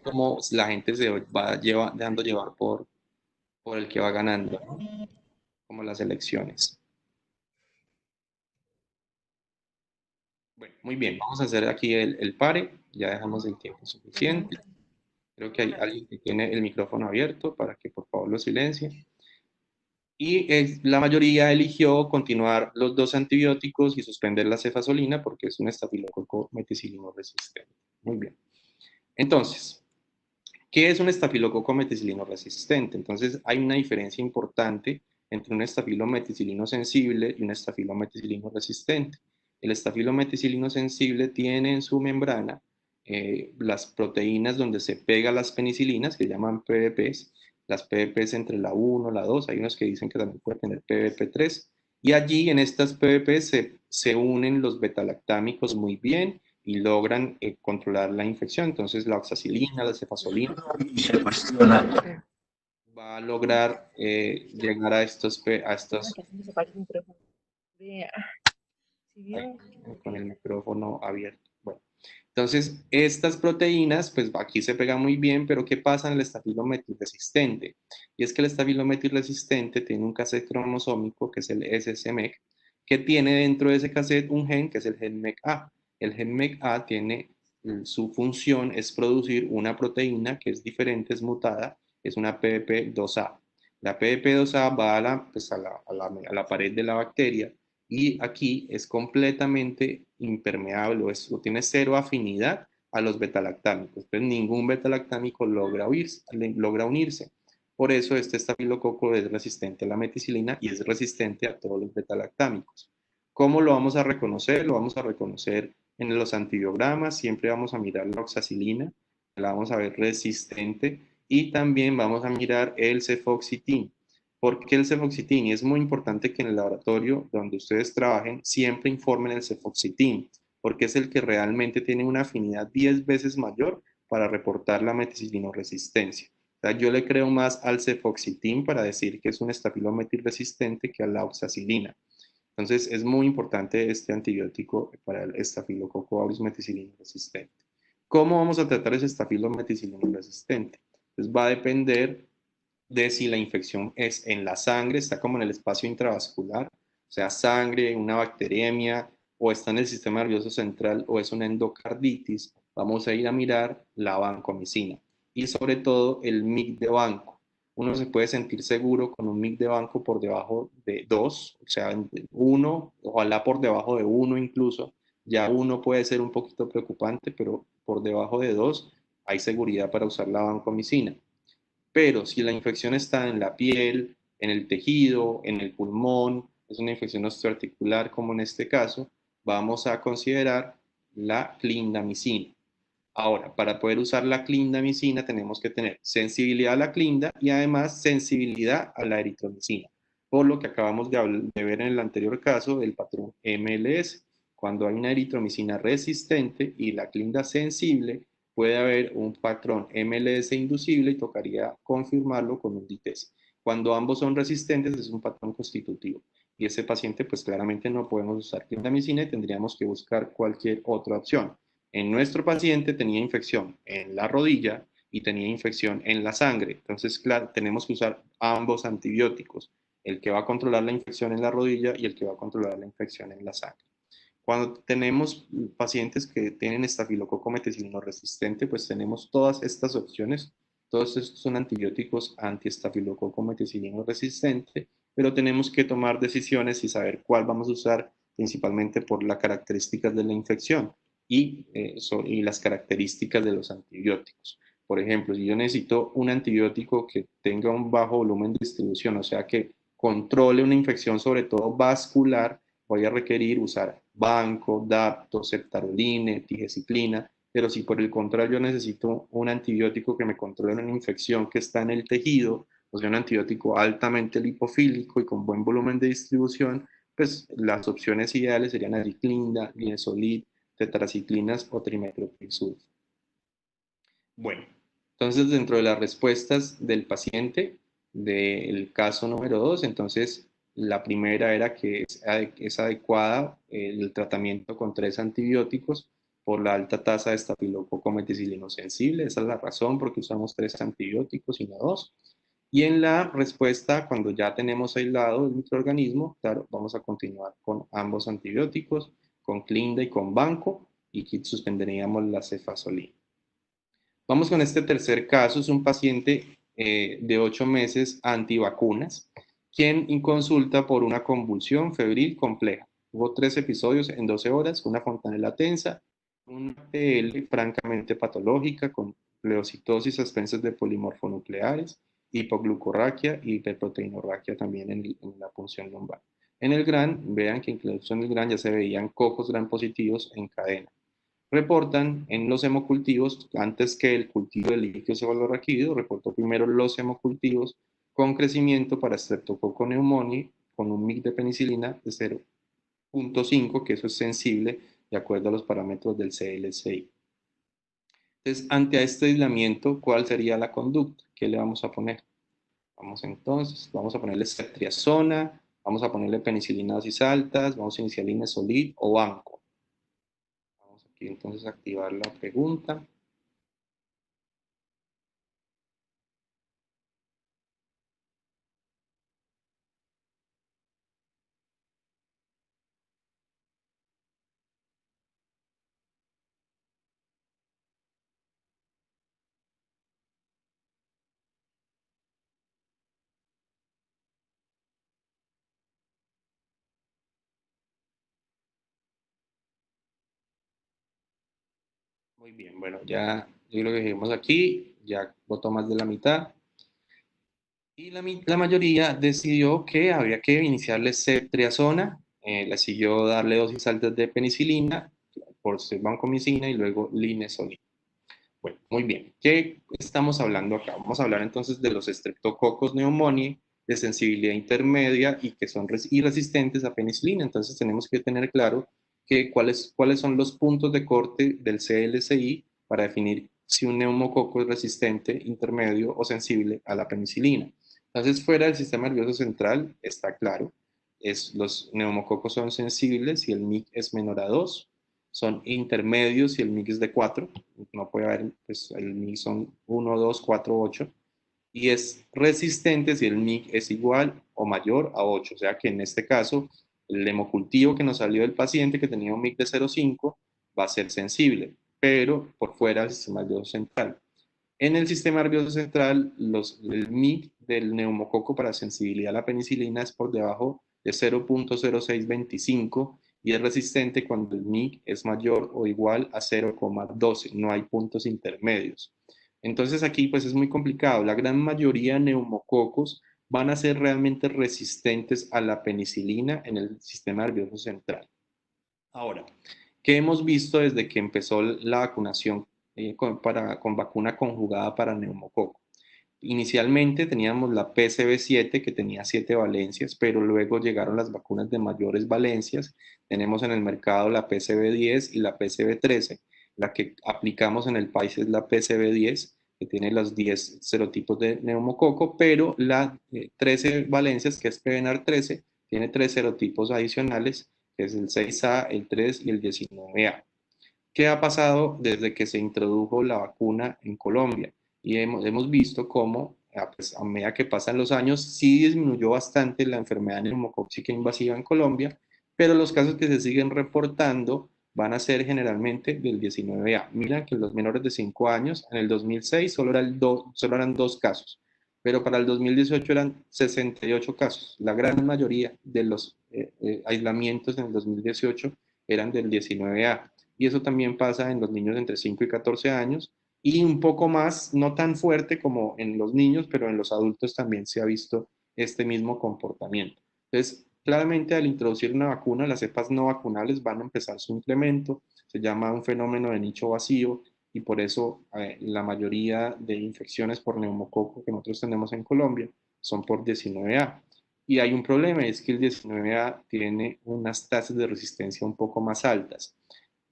Como la gente se va dejando llevar por el que va ganando, ¿no? Como las elecciones. Bueno, muy bien, vamos a hacer aquí el pare, ya dejamos el tiempo suficiente. Creo que hay alguien que tiene el micrófono abierto para que por favor lo silencie. Y la mayoría eligió continuar los 2 antibióticos y suspender la cefasolina porque es un estafilococo meticilino resistente. Muy bien. Entonces, ¿qué es un estafilococo meticilino resistente? Entonces, hay una diferencia importante entre un estafilo meticilino sensible y un estafilo meticilino resistente. El estafilo meticilino sensible tiene en su membrana las proteínas donde se pegan las penicilinas, que llaman PVPs, las PVPs entre la 1 y la 2, hay unos que dicen que también puede tener PVP3, y allí en estas PVPs se unen los betalactámicos muy bien y logran controlar la infección. Entonces la oxacilina, la cefasolina va a lograr llegar a estos, con el micrófono abierto. Bueno, entonces estas proteínas, pues aquí se pega muy bien, pero ¿qué pasa en el estafilometilresistente? Y es que el estafilometilresistente tiene un cassette cromosómico, que es el SSMEC, que tiene dentro de ese cassette un gen, que es el gen MECA. El gen MECA tiene, su función es producir una proteína que es diferente, es mutada, es una PDP2A. La PDP2A va pues a la pared de la bacteria y aquí es completamente impermeable o tiene cero afinidad a los betalactámicos. Pues ningún betalactámico logra unirse. Por eso este estafilococo es resistente a la meticilina y es resistente a todos los betalactámicos. ¿Cómo lo vamos a reconocer? Lo vamos a reconocer en los antibiogramas. Siempre vamos a mirar la oxacilina, la vamos a ver resistente, y también vamos a mirar el cefoxitin. ¿Por qué el cefoxitin? Y es muy importante que en el laboratorio donde ustedes trabajen siempre informen el cefoxitin, porque es el que realmente tiene una afinidad 10 veces mayor para reportar la meticilinoresistencia. O sea, yo le creo más al cefoxitin para decir que es un estafilometilresistente que a la oxacilina. Entonces, es muy importante este antibiótico para el estafilococo aureus meticilino resistente. ¿Cómo vamos a tratar ese estafilo meticilino resistente? Pues va a depender de si la infección es en la sangre, está como en el espacio intravascular, o sea, sangre, una bacteriemia, o está en el sistema nervioso central, o es una endocarditis. Vamos a ir a mirar la vancomicina y sobre todo el MIC de banco. Uno se puede sentir seguro con un MIC de banco por debajo de 2, o sea, 1, ojalá por debajo de 1 incluso. Ya 1 puede ser un poquito preocupante, pero por debajo de 2 hay seguridad para usar la vancomicina. Pero si la infección está en la piel, en el tejido, en el pulmón, es una infección osteoarticular como en este caso, vamos a considerar la clindamicina. Ahora, para poder usar la clindamicina tenemos que tener sensibilidad a la clinda y además sensibilidad a la eritromicina, por lo que acabamos de ver en el anterior caso del patrón MLS. Cuando hay una eritromicina resistente y la clinda sensible, puede haber un patrón MLS inducible y tocaría confirmarlo con un DITES. Cuando ambos son resistentes es un patrón constitutivo y ese paciente pues claramente no podemos usar clindamicina y tendríamos que buscar cualquier otra opción. En nuestro paciente tenía infección en la rodilla y tenía infección en la sangre. Entonces, claro, tenemos que usar ambos antibióticos, el que va a controlar la infección en la rodilla y el que va a controlar la infección en la sangre. Cuando tenemos pacientes que tienen estafilococo meticilino resistente, pues tenemos todas estas opciones. Todos estos son antibióticos antiestafilococo meticilino resistente, pero tenemos que tomar decisiones y saber cuál vamos a usar, principalmente por las características de la infección y las características de los antibióticos. Por ejemplo, si yo necesito un antibiótico que tenga un bajo volumen de distribución, o sea, que controle una infección sobre todo vascular, voy a requerir usar banco, dapto, ceftaroline, tigecyclina, pero si por el contrario yo necesito un antibiótico que me controle una infección que está en el tejido, o sea, un antibiótico altamente lipofílico y con buen volumen de distribución, pues las opciones ideales serían ariclinda, linezolid, tetraciclinas o trimethoprim-sulfa. Bueno, entonces dentro de las respuestas del paciente del caso número 2, entonces la primera era que es adecuada el tratamiento con 3 antibióticos por la alta tasa de estafilococo meticilino sensible. Esa es la razón por qué usamos 3 antibióticos y no 2. Y en la respuesta, cuando ya tenemos aislado el microorganismo, claro, vamos a continuar con ambos antibióticos, con clinda y con banco, y aquí suspenderíamos la cefazolina. Vamos con este tercer caso, es un paciente de 8 meses antivacunas, quien consulta por una convulsión febril compleja. Hubo 3 episodios en 12 horas, una fontanela tensa, una PL francamente patológica con leucitosis a expensas de polimorfonucleares, hipoglucorraquia y hiperproteinorraquia también en la punción lumbar. En el GRAN, vean que incluso en el GRAN ya se veían cocos GRAN positivos en cadena. Reportan en los hemocultivos, antes que el cultivo del líquido cefalorraquídeo, reportó primero los hemocultivos con crecimiento para Streptococcus pneumoniae con un MIC de penicilina de 0.5, que eso es sensible de acuerdo a los parámetros del CLCI. Entonces, ante este aislamiento, ¿cuál sería la conducta? ¿Qué le vamos a poner? Vamos a ponerle ceftriaxona, vamos a ponerle penicilina dosis altas, vamos a iniciar linezolid o banco. Vamos aquí entonces a activar la pregunta. Muy bien, bueno, ya yo lo que dijimos aquí, ya votó más de la mitad. Y la mayoría decidió que había que iniciarle ceftriaxona, le siguió darle dosis altas de penicilina por vancomicina y luego linezolid. Bueno, muy bien. ¿Qué estamos hablando acá? Vamos a hablar entonces de los Streptococcus pneumoniae de sensibilidad intermedia y que son resistentes a penicilina. Entonces tenemos que tener claro que cuáles son los puntos de corte del CLCI para definir si un neumococo es resistente, intermedio o sensible a la penicilina. Entonces, fuera del sistema nervioso central, está claro, los neumococos son sensibles si el MIC es menor a 2, son intermedios si el MIC es de 4, no puede haber, pues el MIC son 1, 2, 4, 8, y es resistente si el MIC es igual o mayor a 8, o sea que en este caso el hemocultivo que nos salió del paciente que tenía un MIC de 0,5 va a ser sensible, pero por fuera del sistema nervioso central. En el sistema nervioso central, el MIC del neumococo para sensibilidad a la penicilina es por debajo de 0.0625 y es resistente cuando el MIC es mayor o igual a 0,12. No hay puntos intermedios. Entonces aquí pues es muy complicado. La gran mayoría de neumococos van a ser realmente resistentes a la penicilina en el sistema nervioso central. Ahora, ¿qué hemos visto desde que empezó la vacunación con vacuna conjugada para neumococo? Inicialmente teníamos la PCV7 que tenía 7 valencias, pero luego llegaron las vacunas de mayores valencias. Tenemos en el mercado la PCV10 y la PCV13. La que aplicamos en el país es la PCV10, que tiene los 10 serotipos de neumococo, pero la 13 valencias, que es PVNAR 13, tiene 3 serotipos adicionales, que es el 6A, el 3 y el 19A. ¿Qué ha pasado desde que se introdujo la vacuna en Colombia? Y hemos visto cómo, pues, a medida que pasan los años, sí disminuyó bastante la enfermedad neumocócica invasiva en Colombia, pero los casos que se siguen reportando van a ser generalmente del 19A. Mira que los menores de 5 años, en el 2006 solo eran 2 casos, pero para el 2018 eran 68 casos. La gran mayoría de los aislamientos en el 2018 eran del 19A. Y eso también pasa en los niños entre 5 y 14 años y un poco más, no tan fuerte como en los niños, pero en los adultos también se ha visto este mismo comportamiento. Entonces, claramente al introducir una vacuna, las cepas no vacunales van a empezar su incremento, se llama un fenómeno de nicho vacío y por eso la mayoría de infecciones por neumococo que nosotros tenemos en Colombia son por 19A. Y hay un problema, es que el 19A tiene unas tasas de resistencia un poco más altas.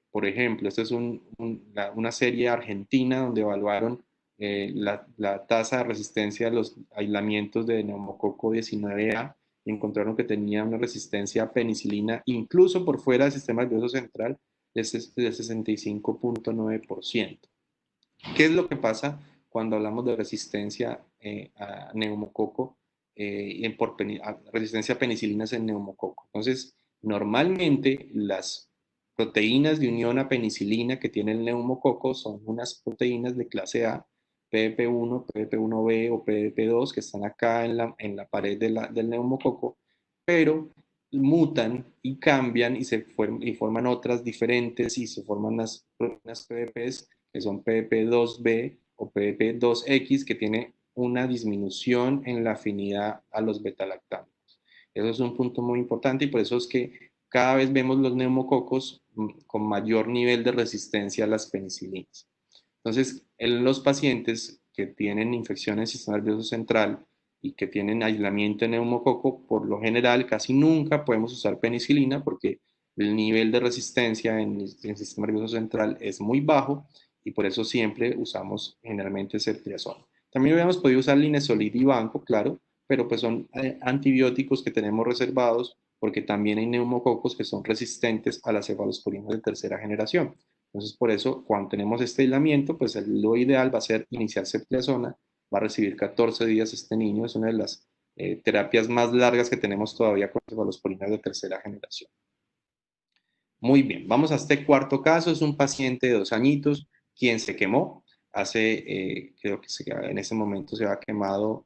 Por ejemplo, esta es una serie argentina donde evaluaron la tasa de resistencia a los aislamientos de neumococo 19A y encontraron que tenía una resistencia a penicilina, incluso por fuera del sistema nervioso central, de 65.9%. ¿Qué es lo que pasa cuando hablamos de resistencia a neumococo, resistencia a penicilinas en neumococo? Entonces, normalmente las proteínas de unión a penicilina que tiene el neumococo son unas proteínas de clase A, PDP1, PDP1B o PDP2, que están acá en la pared del neumococo, pero mutan y cambian y forman otras diferentes y se forman las proteínas PDPs que son PDP2B o PDP2X, que tiene una disminución en la afinidad a los betalactámicos. Eso es un punto muy importante y por eso es que cada vez vemos los neumococos con mayor nivel de resistencia a las penicilinas. Entonces, en los pacientes que tienen infección en el sistema nervioso central y que tienen aislamiento de neumococo, por lo general casi nunca podemos usar penicilina porque el nivel de resistencia en el sistema nervioso central es muy bajo y por eso siempre usamos generalmente ceftriaxona. También hubiéramos podido usar linezolid y banco, claro, pero pues son antibióticos que tenemos reservados porque también hay neumococos que son resistentes a las cefalosporinas de tercera generación. Entonces, por eso, cuando tenemos este aislamiento, pues lo ideal va a ser iniciar ceftriaxona, va a recibir 14 días este niño, es una de las terapias más largas que tenemos todavía con cefalosporinas de tercera generación. Muy bien, vamos a este cuarto caso, es un paciente de 2 añitos, quien se quemó, creo que en ese momento se había quemado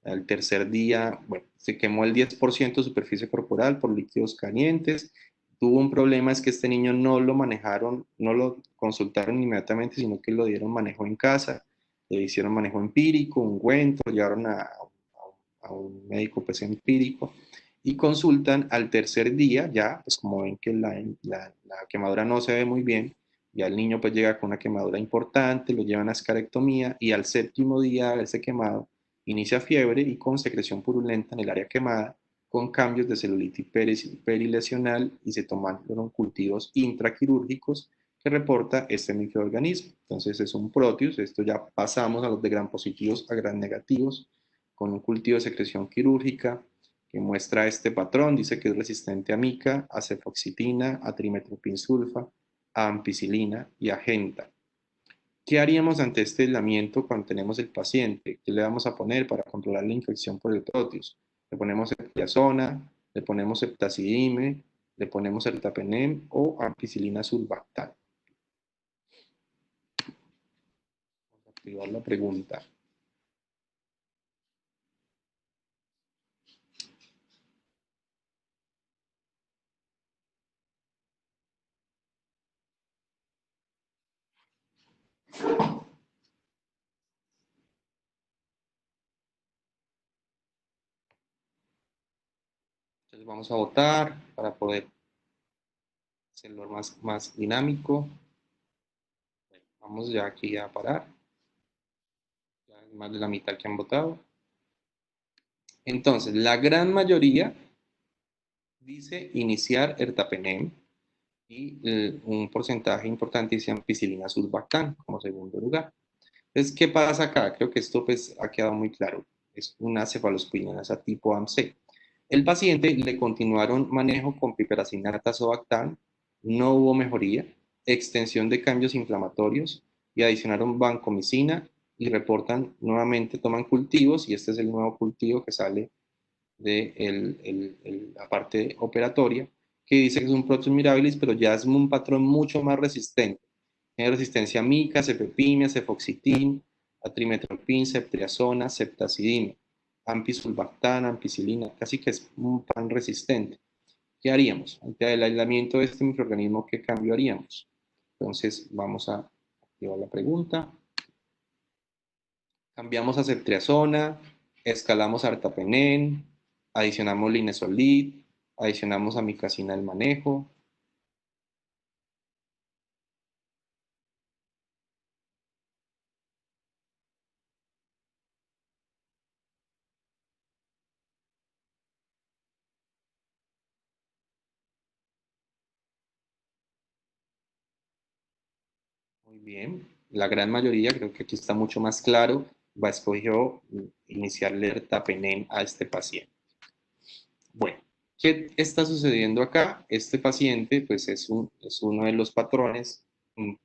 al tercer día, bueno, se quemó el 10% de superficie corporal por líquidos calientes. Tuvo un problema, es que este niño no lo manejaron, no lo consultaron inmediatamente, sino que lo dieron manejo en casa, le hicieron manejo empírico, ungüento, llevaron a un médico pues empírico y consultan al tercer día, ya, pues como ven que la quemadura no se ve muy bien, ya el niño pues llega con una quemadura importante, lo llevan a escarectomía y al séptimo día de haberse quemado, inicia fiebre y con secreción purulenta en el área quemada, con cambios de celulitis perilesional y se tomaron cultivos intraquirúrgicos que reporta este microorganismo. Entonces es un proteus, esto ya pasamos a los de gram positivos a gram negativos, con un cultivo de secreción quirúrgica que muestra este patrón, dice que es resistente a mica, a cefoxitina, a trimetopinsulfa, a ampicilina y a genta. ¿Qué haríamos ante este aislamiento cuando tenemos el paciente? ¿Qué le vamos a poner para controlar la infección por el proteus? Le ponemos ceftriaxona, le ponemos ceftazidime, le ponemos ertapenem o ampicilina sulbactam. Vamos a activar la pregunta. Entonces vamos a votar para poder hacerlo más dinámico. Vamos ya aquí a parar. Ya hay más de la mitad que han votado. Entonces, la gran mayoría dice iniciar ertapenem y un porcentaje importante dice ampicilina sulbactam como segundo lugar. Entonces, ¿qué pasa acá? Creo que esto pues ha quedado muy claro. Es una cefalospinasa tipo AMC. El paciente le continuaron manejo con piperacina tazobactam, no hubo mejoría, extensión de cambios inflamatorios y adicionaron vancomicina y reportan nuevamente, toman cultivos y este es el nuevo cultivo que sale de la parte operatoria, que dice que es un Proteus mirabilis, pero ya es un patrón mucho más resistente. Tiene resistencia a mica, cefepimia, cefoxitin, atrimetropin, ceftriaxona, ceftazidime, ampisulbactam, ampicilina, casi que es un pan resistente. ¿Qué haríamos? Ante el aislamiento de este microorganismo, ¿qué cambio haríamos? Entonces, vamos a activar la pregunta. Cambiamos a ceftriaxona, escalamos a artapenen, adicionamos linesolid, adicionamos amicacina del manejo. Muy bien. La gran mayoría, creo que aquí está mucho más claro, va a escoger iniciarle ertapenem a este paciente. Bueno, ¿qué está sucediendo acá? Este paciente, pues es uno de los patrones,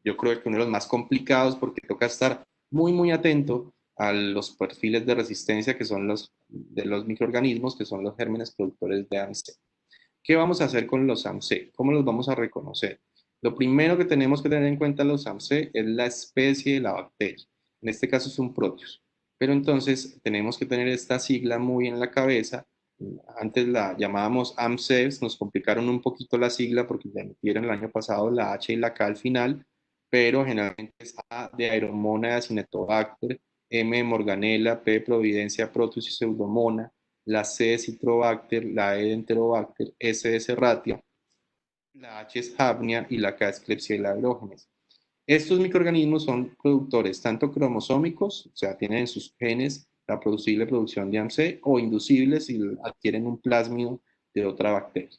yo creo que uno de los más complicados porque toca estar muy atento a los perfiles de resistencia que son los de los microorganismos, que son los gérmenes productores de AMC. ¿Qué vamos a hacer con los AMC? ¿Cómo los vamos a reconocer? Lo primero que tenemos que tener en cuenta los AMC es la especie de la bacteria. En este caso es un Proteus. Pero entonces tenemos que tener esta sigla muy en la cabeza. Antes la llamábamos AMCES, nos complicaron un poquito la sigla porque le metieron el año pasado la H y la K al final, pero generalmente es A de Aeromonas Cinetobacter, M de Morganella, P de Providencia, Proteus y Pseudomonas, la C de Citrobacter, la E de Enterobacter, S de Serratia, la H es Hafnia y la K es Klebsiella aerogenes. Estos microorganismos son productores tanto cromosómicos, o sea, tienen en sus genes la producible producción de AMC, o inducibles si adquieren un plásmido de otra bacteria.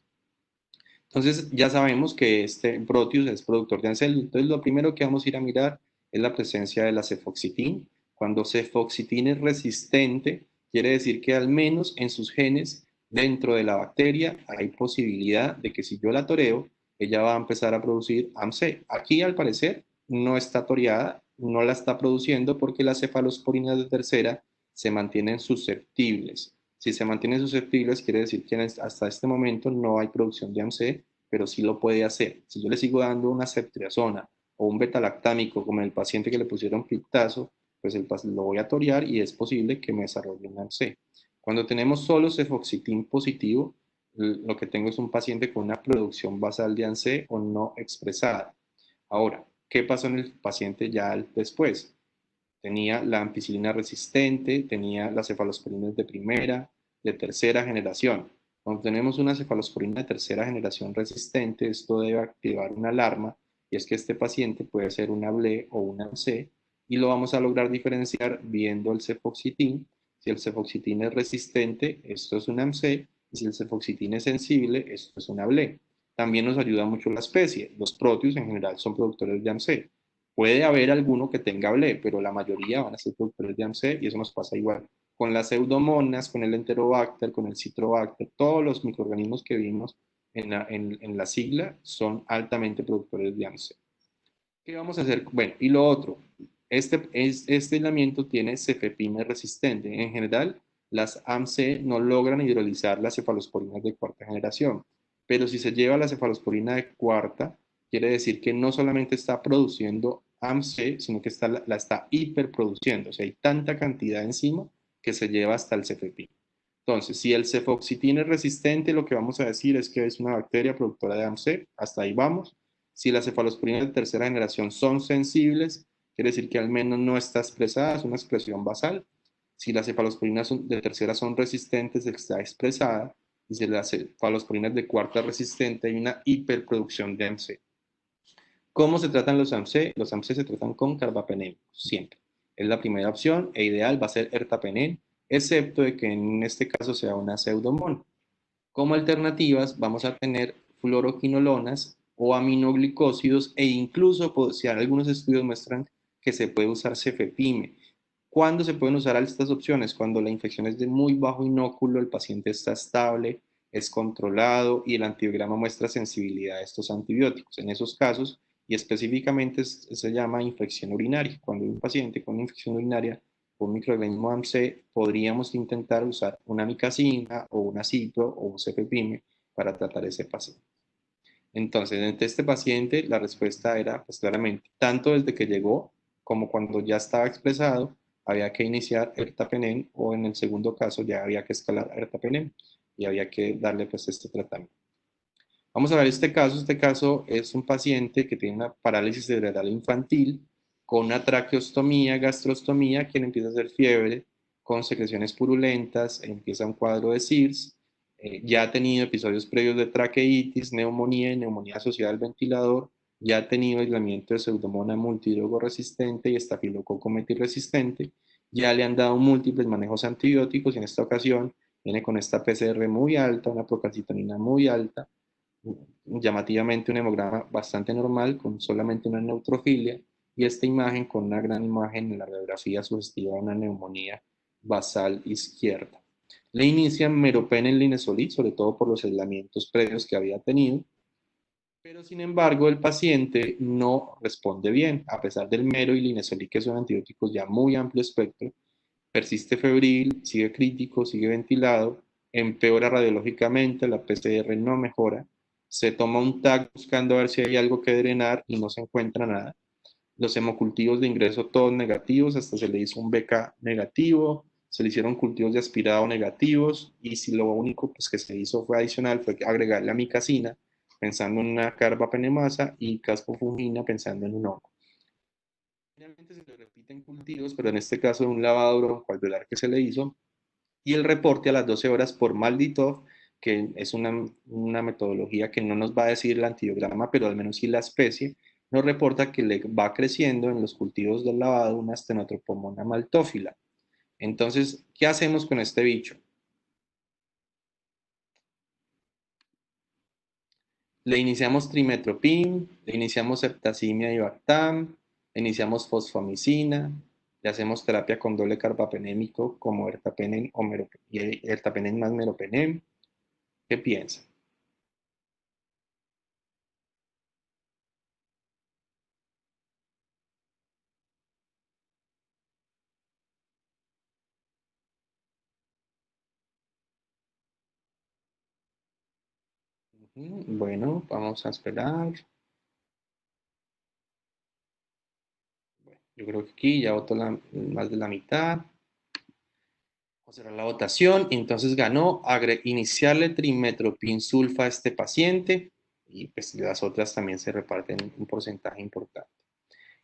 Entonces, ya sabemos que este Proteus es productor de AMC. Entonces, lo primero que vamos a ir a mirar es la presencia de la cefoxitin. Cuando cefoxitin es resistente, quiere decir que al menos en sus genes, dentro de la bacteria, hay posibilidad de que si yo la toreo, ella va a empezar a producir AMC. Aquí, al parecer, no está toreada, no la está produciendo porque las cefalosporinas de tercera se mantienen susceptibles. Si se mantienen susceptibles, quiere decir que hasta este momento no hay producción de AMC, pero sí lo puede hacer. Si yo le sigo dando una ceftriaxona o un betalactámico, como el paciente que le pusieron pictazo, pues lo voy a torear y es posible que me desarrolle un AMC. Cuando tenemos solo cefoxitin positivo, lo que tengo es un paciente con una producción basal de AMC o no expresada. Ahora, ¿qué pasó en el paciente ya después? Tenía la ampicilina resistente, tenía las cefalosporinas de primera, de tercera generación. Cuando tenemos una cefalosporina de tercera generación resistente, esto debe activar una alarma y es que este paciente puede ser una BLE o una MC y lo vamos a lograr diferenciar viendo el cefoxitin. Si el cefoxitin es resistente, esto es una MC, y si el cefoxitin es sensible, esto es una BLE. También nos ayuda mucho la especie. Los Proteus en general son productores de AMC. Puede haber alguno que tenga BLE, pero la mayoría van a ser productores de AMC y eso nos pasa igual con las pseudomonas, con el enterobacter, con el citrobacter, todos los microorganismos que vimos en la sigla son altamente productores de AMC. ¿Qué vamos a hacer? Bueno, y lo otro, este aislamiento tiene cefepime resistente. En general, las AMC no logran hidrolizar las cefalosporinas de cuarta generación, pero si se lleva la cefalosporina de cuarta, quiere decir que no solamente está produciendo AMC, sino que la está hiperproduciendo. O sea, hay tanta cantidad encima que se lleva hasta el cefepime. Entonces, si el cefoxitin es resistente, lo que vamos a decir es que es una bacteria productora de AMC, hasta ahí vamos. Si las cefalosporinas de tercera generación son sensibles, quiere decir que al menos no está expresada, es una expresión basal. Si las cefalosporinas de tercera son resistentes, está expresada. y se le hace falosporinas de cuarta resistente, hay una hiperproducción de AMC. ¿Cómo se tratan los AMC? Los AMC se tratan con carbapenem, siempre. Es la primera opción e ideal va a ser ertapenem, excepto de que en este caso sea una pseudomona. Como alternativas vamos a tener fluoroquinolonas o aminoglicósidos e incluso, si algunos estudios muestran que se puede usar cefepime. ¿Cuándo se pueden usar estas opciones? Cuando la infección es de muy bajo inóculo, el paciente está estable, es controlado y el antibiograma muestra sensibilidad a estos antibióticos. En esos casos, y específicamente se llama infección urinaria. Cuando hay un paciente con infección urinaria por microorganismo AMC, podríamos intentar usar una amicacina o una cipro o un cefepime para tratar ese paciente. Entonces, en este paciente la respuesta era, pues claramente, tanto desde que llegó como cuando ya estaba expresado, había que iniciar ertapenem o en el segundo caso ya había que escalar ertapenem y había que darle pues este tratamiento. Vamos a ver este caso. Este caso es un paciente que tiene una parálisis cerebral infantil con una traqueostomía, gastrostomía, quien empieza a hacer fiebre con secreciones purulentas, empieza un cuadro de SIRS, ya ha tenido episodios previos de traqueitis, neumonía y neumonía asociada al ventilador, ya ha tenido aislamiento de pseudomonas multidrogo resistente y estafilococo metilresistente, ya le han dado múltiples manejos antibióticos y en esta ocasión viene con esta PCR muy alta, una procalcitonina muy alta, llamativamente un hemograma bastante normal con solamente una neutrofilia y esta imagen con una gran imagen en la radiografía sugestiva de una neumonía basal izquierda. Le inician meropen en linezolid, sobre todo por los aislamientos previos que había tenido, pero sin embargo el paciente no responde bien, a pesar del mero y linezolid, que son antibióticos ya muy amplio espectro, persiste febril, sigue crítico, sigue ventilado, empeora radiológicamente, la PCR no mejora, se toma un TAC buscando a ver si hay algo que drenar y no se encuentra nada. Los hemocultivos de ingreso todos negativos, hasta se le hizo un BK negativo, se le hicieron cultivos de aspirado negativos y si lo único pues, que se hizo fue adicional fue agregarle amicacina pensando en una carbapenemasa y caspofungina pensando en un hongo. Finalmente se le repiten cultivos, pero en este caso un lavado broncoalveolar que se le hizo, y el reporte a las 12 horas por Malditov, que es una metodología que no nos va a decir el antibiograma, pero al menos sí la especie, nos reporta que le va creciendo en los cultivos del lavado una Stenotropomona maltófila. Entonces, ¿qué hacemos con este bicho? Le iniciamos trimetoprim, le iniciamos septacimia y bactam, le iniciamos fosfomicina, le hacemos terapia con doble carbapenémico como ertapenem o ertapenem más meropenem. ¿Qué piensa? Bueno, vamos a esperar. Bueno, yo creo que aquí ya votó más de la mitad. Vamos a cerrar la votación. Entonces ganó iniciarle trimetoprim sulfa a este paciente y pues las otras también se reparten un porcentaje importante.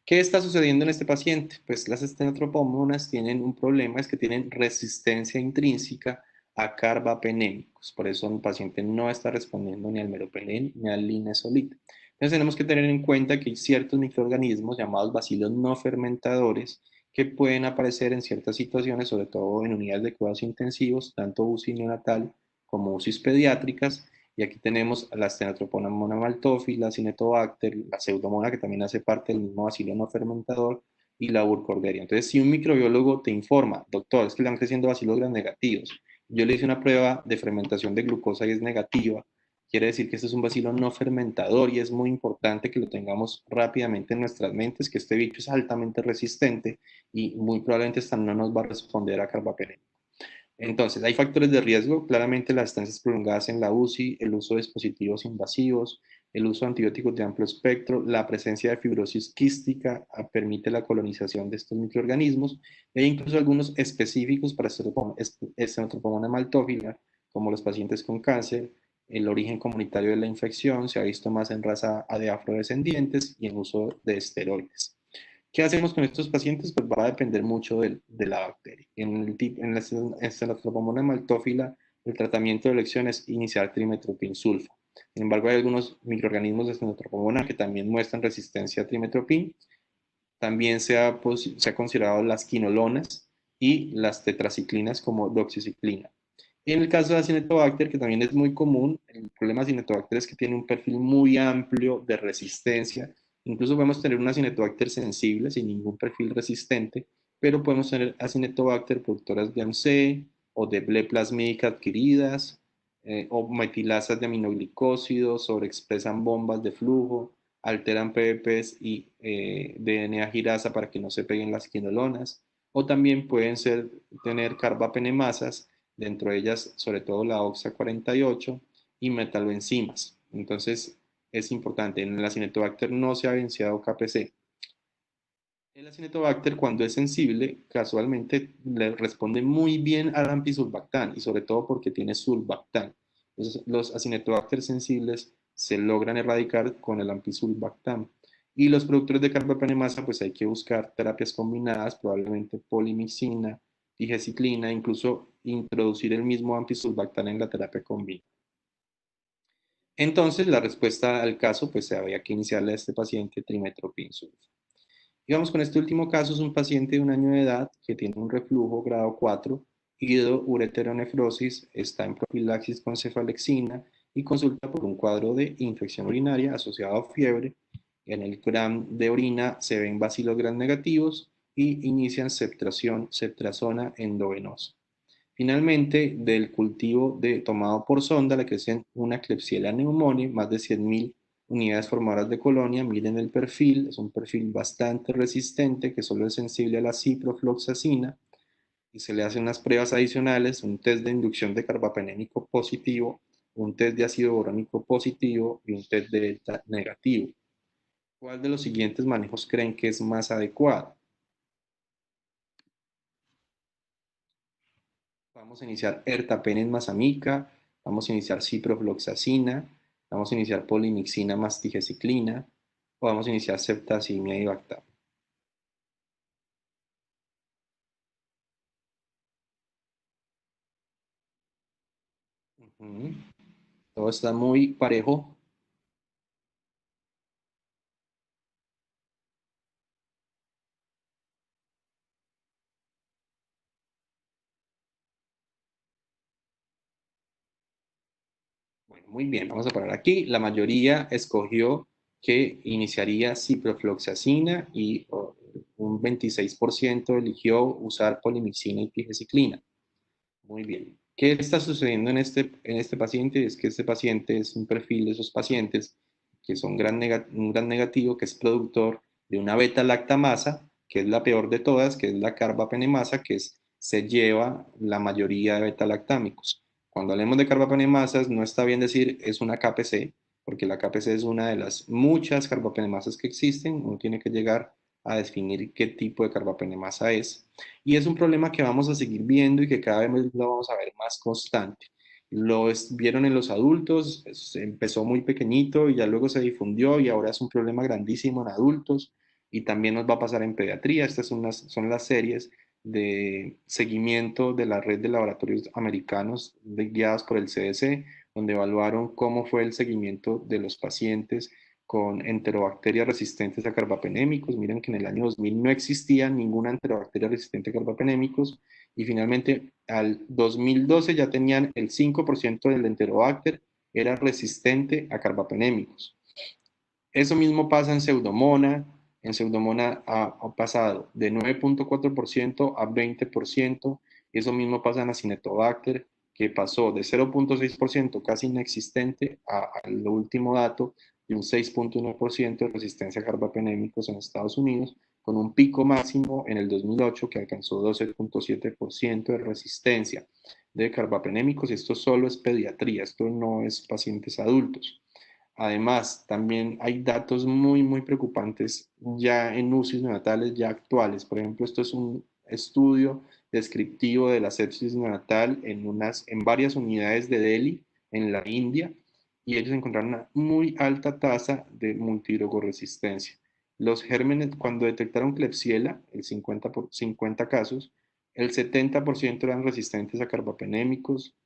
¿Qué está sucediendo en este paciente? Pues las estenotropomonas tienen un problema, es que tienen resistencia intrínseca a carbapenémicos. Por eso el paciente no está respondiendo ni al meropenem ni al linezolid. Entonces tenemos que tener en cuenta que hay ciertos microorganismos llamados bacilos no fermentadores que pueden aparecer en ciertas situaciones, sobre todo en unidades de cuidados intensivos, tanto UCI neonatal como UCI pediátricas. Y aquí tenemos la Stenotropomona maltófila, Cinetobacter, la Pseudomonas, que también hace parte del mismo bacilo no fermentador, y la Burkholderia. Entonces, si un microbiólogo te informa, doctor, es que le van creciendo bacilos gram negativos, yo le hice una prueba de fermentación de glucosa y es negativa, quiere decir que este es un bacilo no fermentador y es muy importante que lo tengamos rápidamente en nuestras mentes, que este bicho es altamente resistente y muy probablemente hasta no nos va a responder a carbapenem. Entonces, hay factores de riesgo, claramente las estancias prolongadas en la UCI, el uso de dispositivos invasivos, el uso de antibióticos de amplio espectro, la presencia de fibrosis quística permite la colonización de estos microorganismos e incluso algunos específicos para Stenotropomona maltófila, como los pacientes con cáncer. El origen comunitario de la infección se ha visto más en raza de afrodescendientes y en uso de esteroides. ¿Qué hacemos con estos pacientes? Pues va a depender mucho de la bacteria. En la Staphylococcus maltófila el tratamiento de elección es iniciar trimetoprim sulfa. Sin embargo, hay algunos microorganismos de Cenotrophobona que también muestran resistencia a trimetoprim. También se ha considerado las quinolonas y las tetraciclinas como doxiciclina. Y en el caso de Acinetobacter, que también es muy común, el problema de Acinetobacter es que tiene un perfil muy amplio de resistencia. Incluso podemos tener un Acinetobacter sensible sin ningún perfil resistente, pero podemos tener Acinetobacter productoras de AMC o de ble plasmídica adquiridas, o metilasas de aminoglicósidos, sobreexpresan bombas de flujo, alteran PBPs y DNA girasa para que no se peguen las quinolonas, o también pueden tener carbapenemasas, dentro de ellas sobre todo la OXA 48 y metaloenzimas. Entonces es importante, en el Acinetobacter no se ha evidenciado KPC. El Acinetobacter, cuando es sensible, casualmente le responde muy bien al ampicsulbactam y sobre todo porque tiene sulbactam. Entonces, los Acinetobacter sensibles se logran erradicar con el ampicsulbactam. Y los productores de carbapenemasa, pues hay que buscar terapias combinadas, probablemente polimixina, digeciclina, incluso introducir el mismo ampicsulbactam en la terapia combinada. Entonces, la respuesta al caso, pues se había que iniciarle a este paciente trimetoprim sulfa. Y vamos con este último caso, es un paciente de 1 año de edad que tiene un reflujo grado 4, hidroureteronefrosis, está en profilaxis con cefalexina y consulta por un cuadro de infección urinaria asociado a fiebre. En el gram de orina se ven bacilos gram negativos y inician septrazona endovenosa. Finalmente, del cultivo tomado por sonda le crecen una Klebsiella pneumoniae, más de 100.000 unidades formadoras de colonia. Miren el perfil, es un perfil bastante resistente que solo es sensible a la ciprofloxacina y se le hacen unas pruebas adicionales, un test de inducción de carbapenémico positivo, un test de ácido borónico positivo y un test de delta negativo. ¿Cuál de los siguientes manejos creen que es más adecuado? Vamos a iniciar ertapenem más amica, vamos a iniciar ciprofloxacina, vamos a iniciar polimixina más digeciclina, o vamos a iniciar ceftazimia y bactam. Todo está muy parejo. Bueno, muy bien, vamos a parar aquí. La mayoría escogió que iniciaría ciprofloxacina y un 26% eligió usar polimixina y digeciclina. Muy bien. ¿Qué está sucediendo en este paciente? Es que este paciente es un perfil de esos pacientes que son un gran negativo, que es productor de una beta-lactamasa, que es la peor de todas, que es la carbapenemasa, se lleva la mayoría de beta-lactámicos. Cuando hablemos de carbapenemasas, no está bien decir es una KPC, porque la KPC es una de las muchas carbapenemasas que existen. Uno tiene que llegar a definir qué tipo de carbapenemasa es. Y es un problema que vamos a seguir viendo y que cada vez lo vamos a ver más constante. Vieron en los adultos, empezó muy pequeñito y ya luego se difundió y ahora es un problema grandísimo en adultos y también nos va a pasar en pediatría. Estas son las series de seguimiento de la red de laboratorios americanos guiadas por el CDC, donde evaluaron cómo fue el seguimiento de los pacientes con enterobacterias resistentes a carbapenémicos. Miren que en el año 2000 no existía ninguna enterobacteria resistente a carbapenémicos y finalmente al 2012 ya tenían el 5% del enterobacter era resistente a carbapenémicos. Eso mismo pasa en Pseudomonas. En Pseudomonas ha pasado de 9.4% a 20%. Eso mismo pasa en Acinetobacter, que pasó de 0.6% casi inexistente al último dato de un 6.1% de resistencia a carbapenémicos en Estados Unidos, con un pico máximo en el 2008 que alcanzó 12.7% de resistencia de carbapenémicos. Esto solo es pediatría, esto no es pacientes adultos. Además, también hay datos muy, muy preocupantes ya en UCIs neonatales ya actuales. Por ejemplo, esto es un estudio descriptivo de la sepsis neonatal en varias unidades de Delhi, en la India, y ellos encontraron una muy alta tasa de multidrogoresistencia. Los gérmenes, cuando detectaron Klebsiella, el 50 casos, el 70% eran resistentes a carbapenémicos,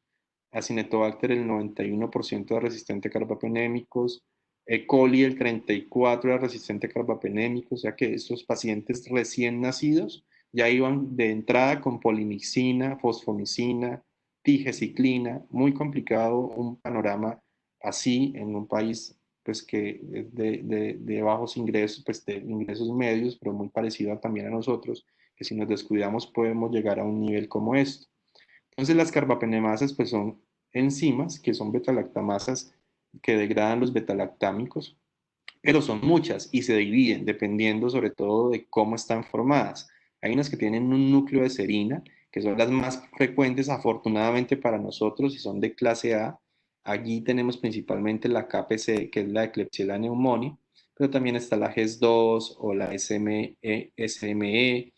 Acinetobacter el 91% era resistente a carbapenémicos, E. coli el 34% era resistente a carbapenémicos, o sea que estos pacientes recién nacidos ya iban de entrada con polimixina, fosfomicina, tigeciclina, muy complicado un panorama así en un país pues que es de bajos ingresos, pues de ingresos medios, pero muy parecido también a nosotros, que si nos descuidamos podemos llegar a un nivel como esto. Entonces las carbapenemasas pues son enzimas que son betalactamasas que degradan los betalactámicos, pero son muchas y se dividen dependiendo sobre todo de cómo están formadas. Hay unas que tienen un núcleo de serina, que son las más frecuentes afortunadamente para nosotros y son de clase A. Allí tenemos principalmente la KPC, que es la Klebsiella pneumoniae, pero también está la GES2 o la SME.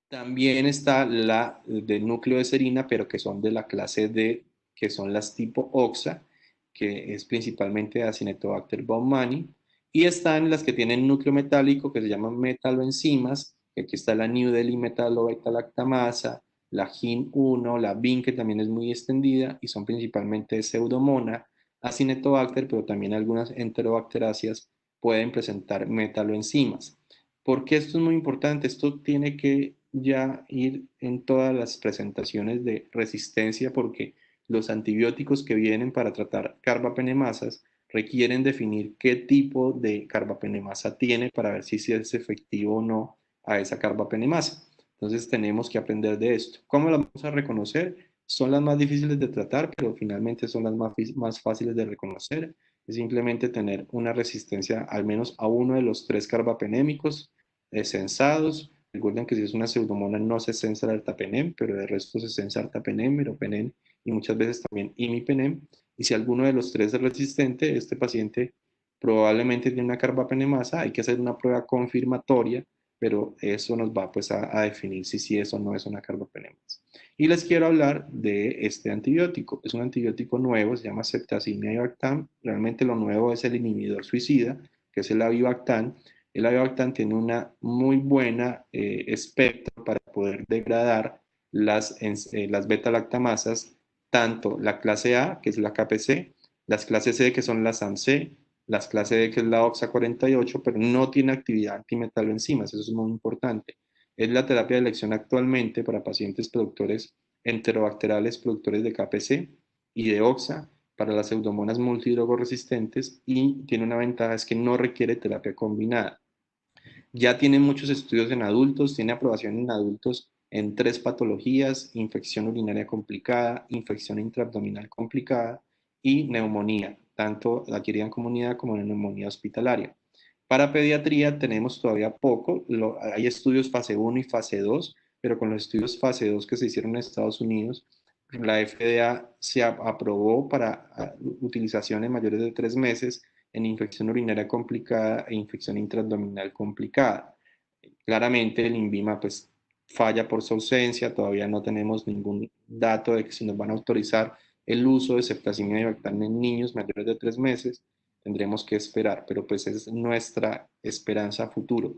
También está la del núcleo de serina, pero que son de la clase D, que son las tipo OXA, que es principalmente Acinetobacter baumannii. Y están las que tienen núcleo metálico, que se llaman metaloenzimas, que aquí está la New Delhi metalobeta-lactamasa, la GIN1, la BIN, que también es muy extendida, y son principalmente Pseudomonas, Acinetobacter, pero también algunas enterobacteráceas pueden presentar metaloenzimas. ¿Por qué esto es muy importante? Esto tiene que ya ir en todas las presentaciones de resistencia porque los antibióticos que vienen para tratar carbapenemasas requieren definir qué tipo de carbapenemasa tiene para ver si es efectivo o no a esa carbapenemasa. Entonces tenemos que aprender de esto. ¿Cómo las vamos a reconocer? Son las más difíciles de tratar, pero finalmente son las más fáciles de reconocer. Es simplemente tener una resistencia al menos a uno de los tres carbapenémicos censados. Recuerden que si es una pseudomonas no se censa el artapenem, pero de resto se censa artapenem, meropenem y muchas veces también imipenem. Y si alguno de los tres es resistente, este paciente probablemente tiene una carbapenemasa. Hay que hacer una prueba confirmatoria, pero eso nos va pues a definir si sí es o no es una carbapenemasa. Y les quiero hablar de este antibiótico. Es un antibiótico nuevo, se llama ceftazimia avibactam. Realmente lo nuevo es el inhibidor suicida, que es el avibactam. El avibactam tiene una muy buena espectro para poder degradar las beta-lactamasas, tanto la clase A, que es la KPC, las clases C, que son las AMC, las clases D, que es la OXA48, pero no tiene actividad antimetaloenzimas, eso es muy importante. Es la terapia de elección actualmente para pacientes productores enterobacterales, productores de KPC y de OXA, para las pseudomonas multidrogoresistentes, y tiene una ventaja, es que no requiere terapia combinada. Ya tiene muchos estudios en adultos, tiene aprobación en adultos en 3 patologías: infección urinaria complicada, infección intraabdominal complicada y neumonía, tanto adquirida en comunidad como en neumonía hospitalaria. Para pediatría tenemos todavía poco, hay estudios fase 1 y fase 2, pero con los estudios fase 2 que se hicieron en Estados Unidos, la FDA se aprobó para utilizaciones mayores de 3 meses en infección urinaria complicada e infección intraabdominal complicada. Claramente el INVIMA pues falla por su ausencia, todavía no tenemos ningún dato de que si nos van a autorizar el uso de ceftazimia y avibactam en niños mayores de 3 meses, tendremos que esperar, pero pues es nuestra esperanza a futuro.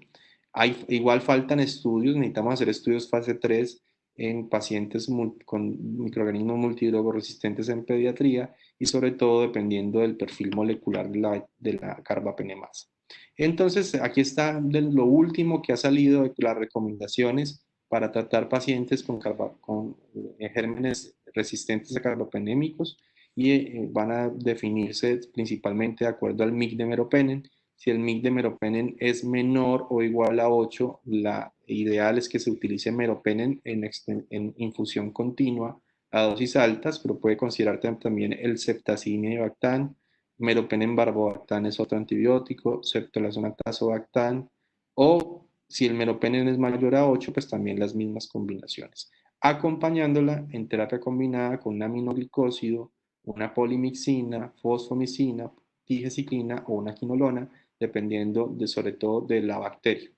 Igual faltan estudios, necesitamos hacer estudios fase 3 en pacientes con microorganismos multidrogoresistentes en pediatría y sobre todo dependiendo del perfil molecular de la carbapenemasa. Entonces, aquí está lo último que ha salido de las recomendaciones para tratar pacientes con gérmenes resistentes a carbapenémicos y van a definirse principalmente de acuerdo al MIC de meropenem. Si el MIC de meropenem es menor o igual a 8, la ideal es que se utilice meropenem en infusión continua a dosis altas, pero puede considerar también el ceftazimia y avibactam. Meropenem barbobactam es otro antibiótico, ceftolazona tazobactam, o si el meropenem es mayor a 8, pues también las mismas combinaciones, acompañándola en terapia combinada con un aminoglicósido, una polimixina, fosfomicina, tigeciclina o una quinolona, dependiendo sobre todo de la bacteria.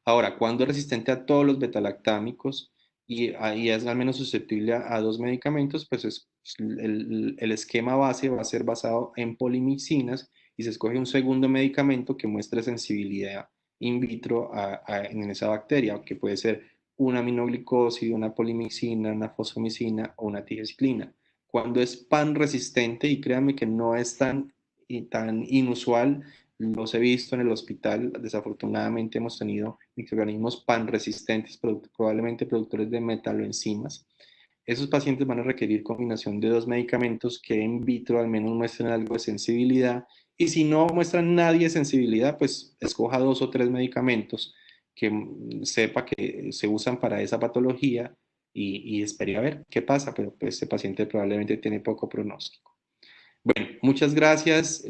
Ahora, cuando es resistente a todos los betalactámicos y es al menos susceptible a 2 medicamentos, pues el esquema base va a ser basado en polimixinas y se escoge un segundo medicamento que muestre sensibilidad in vitro en esa bacteria, que puede ser una aminoglicósido, una polimixina, una fosfomicina o una tigeciclina. Cuando es pan resistente, y créanme que no es tan inusual, los he visto en el hospital, desafortunadamente hemos tenido microorganismos pan resistentes, probablemente productores de metaloenzimas. Esos pacientes van a requerir combinación de dos medicamentos que en vitro al menos muestren algo de sensibilidad, y si no muestran nadie sensibilidad, pues escoja dos o tres medicamentos que sepa que se usan para esa patología y espere a ver qué pasa, pero pues, este paciente probablemente tiene poco pronóstico. Bueno, muchas gracias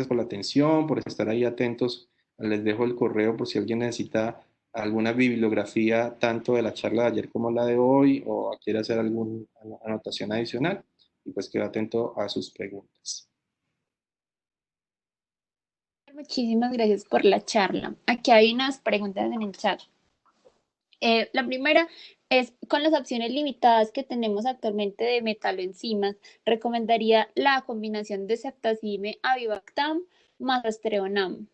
por la atención, por estar ahí atentos. Les dejo el correo por si alguien necesita alguna bibliografía, tanto de la charla de ayer como la de hoy, o quiere hacer alguna anotación adicional, y pues quedo atento a sus preguntas. Muchísimas gracias por la charla. Aquí hay unas preguntas en el chat. La primera es, con las opciones limitadas que tenemos actualmente de metaloenzimas, ¿recomendaría la combinación de ceftazime avibactam más astreonam?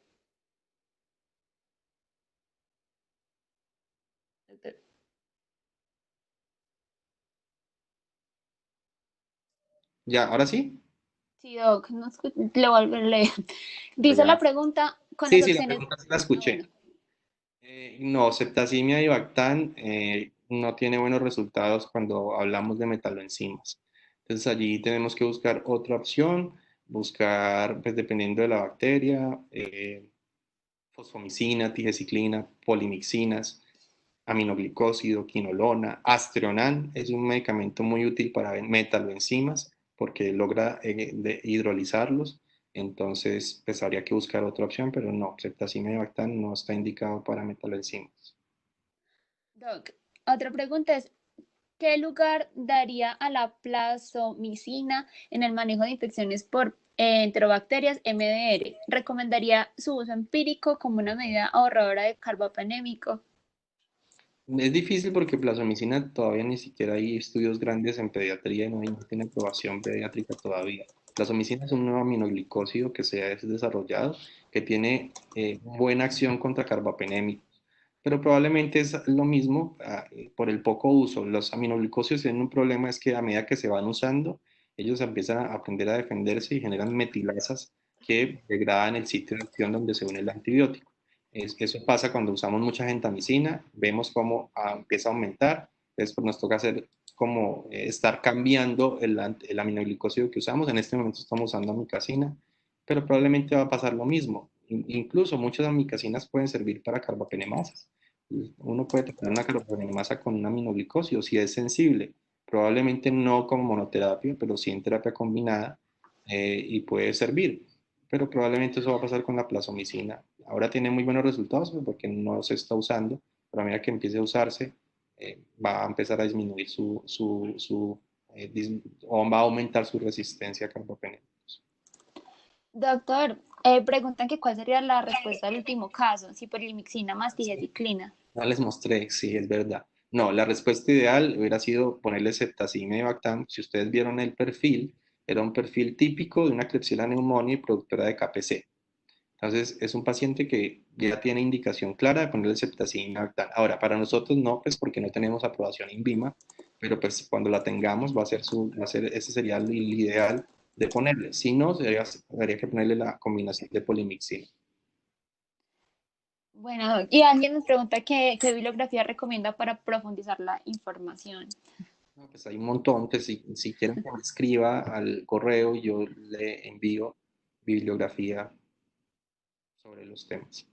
Ya, ahora sí. Sí, Doc, no le vuelvo a leer. Dice la Ya. pregunta, con las Sí, sí, la opciones... pregunta sí la Ah, escuché. bueno. No, septasimia y Bactan no tiene buenos resultados cuando hablamos de metaloenzimas. Entonces allí tenemos que buscar otra opción, buscar, pues dependiendo de la bacteria, fosfomicina, tigeciclina, polimixinas, aminoglicósido, quinolona, astreonán es un medicamento muy útil para metaloenzimas porque logra hidrolizarlos. Entonces, pues habría que buscar otra opción, pero no, ceftazimia y Bactan no está indicado para metaloenzimas. Doc, otra pregunta es, ¿qué lugar daría a la plasmicina en el manejo de infecciones por enterobacterias MDR? ¿Recomendaría su uso empírico como una medida ahorradora de carbapenémico? Es difícil porque plasmicina todavía ni siquiera hay estudios grandes en pediatría y no tiene aprobación pediátrica todavía. Plasmicina es un nuevo aminoglicósido que se ha desarrollado, que tiene buena acción contra carbapenémicos, pero probablemente es lo mismo por el poco uso. Los aminoglicósidos tienen un problema, es que a medida que se van usando, ellos empiezan a aprender a defenderse y generan metilasas que degradan el sitio de acción donde se une el antibiótico. Eso pasa cuando usamos mucha gentamicina, vemos cómo empieza a aumentar, entonces pues nos toca hacer como estar cambiando el aminoglicósido que usamos. En este momento estamos usando amicacina, pero probablemente va a pasar lo mismo. Incluso muchas amicasinas pueden servir para carbapenemasas. Uno puede tratar una carbapenemasa con un aminoglicósido si es sensible, probablemente no como monoterapia, pero sí en terapia combinada, y puede servir, pero probablemente eso va a pasar con la plasmicina. Ahora tiene muy buenos resultados pues, porque no se está usando, pero a medida que empiece a usarse, va a empezar a disminuir o va a aumentar su resistencia a carbapenemas. Doctor, preguntan que cuál sería la respuesta al último caso, si polimixina más tigeciclina. No les mostré, sí, es verdad. No, la respuesta ideal hubiera sido ponerle ceftazimia y Bactam. Si ustedes vieron el perfil, era un perfil típico de una Klebsiella pneumoniae y productora de KPC. Entonces, es un paciente que ya tiene indicación clara de ponerle ceftazimia y Bactam. Ahora, para nosotros no, pues porque no tenemos aprobación INVIMA, pero pues cuando la tengamos ese sería el ideal de ponerle. Si no, habría que ponerle la combinación de polimixina. Bueno, y alguien nos pregunta qué bibliografía recomienda para profundizar la información. No, pues hay un montón, pues si quieren que me escriba al correo, yo le envío bibliografía sobre los temas.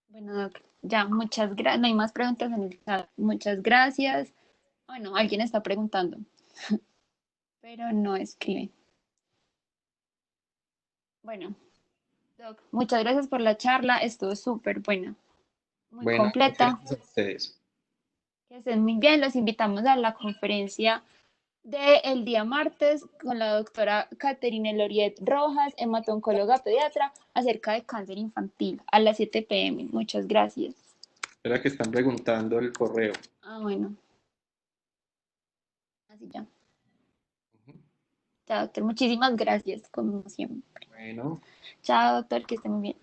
Bueno, Doc, ya, muchas gracias. No hay más preguntas en el chat. Muchas gracias. Bueno, alguien está preguntando, pero no escribe. Bueno, Doc, muchas gracias por la charla. Estuvo súper buena, muy Bueno, completa. gracias a ustedes. Que estén muy bien. Los invitamos a la conferencia del día martes con la doctora Caterine Loriet Rojas, hematoncóloga pediatra, acerca de cáncer infantil a las 7 p.m. Muchas gracias. Espera que están preguntando el correo. Ah, bueno. Así ya. Ujú. Chao, doctor. Muchísimas gracias, como siempre. Bueno. Chao, doctor, que esté muy bien.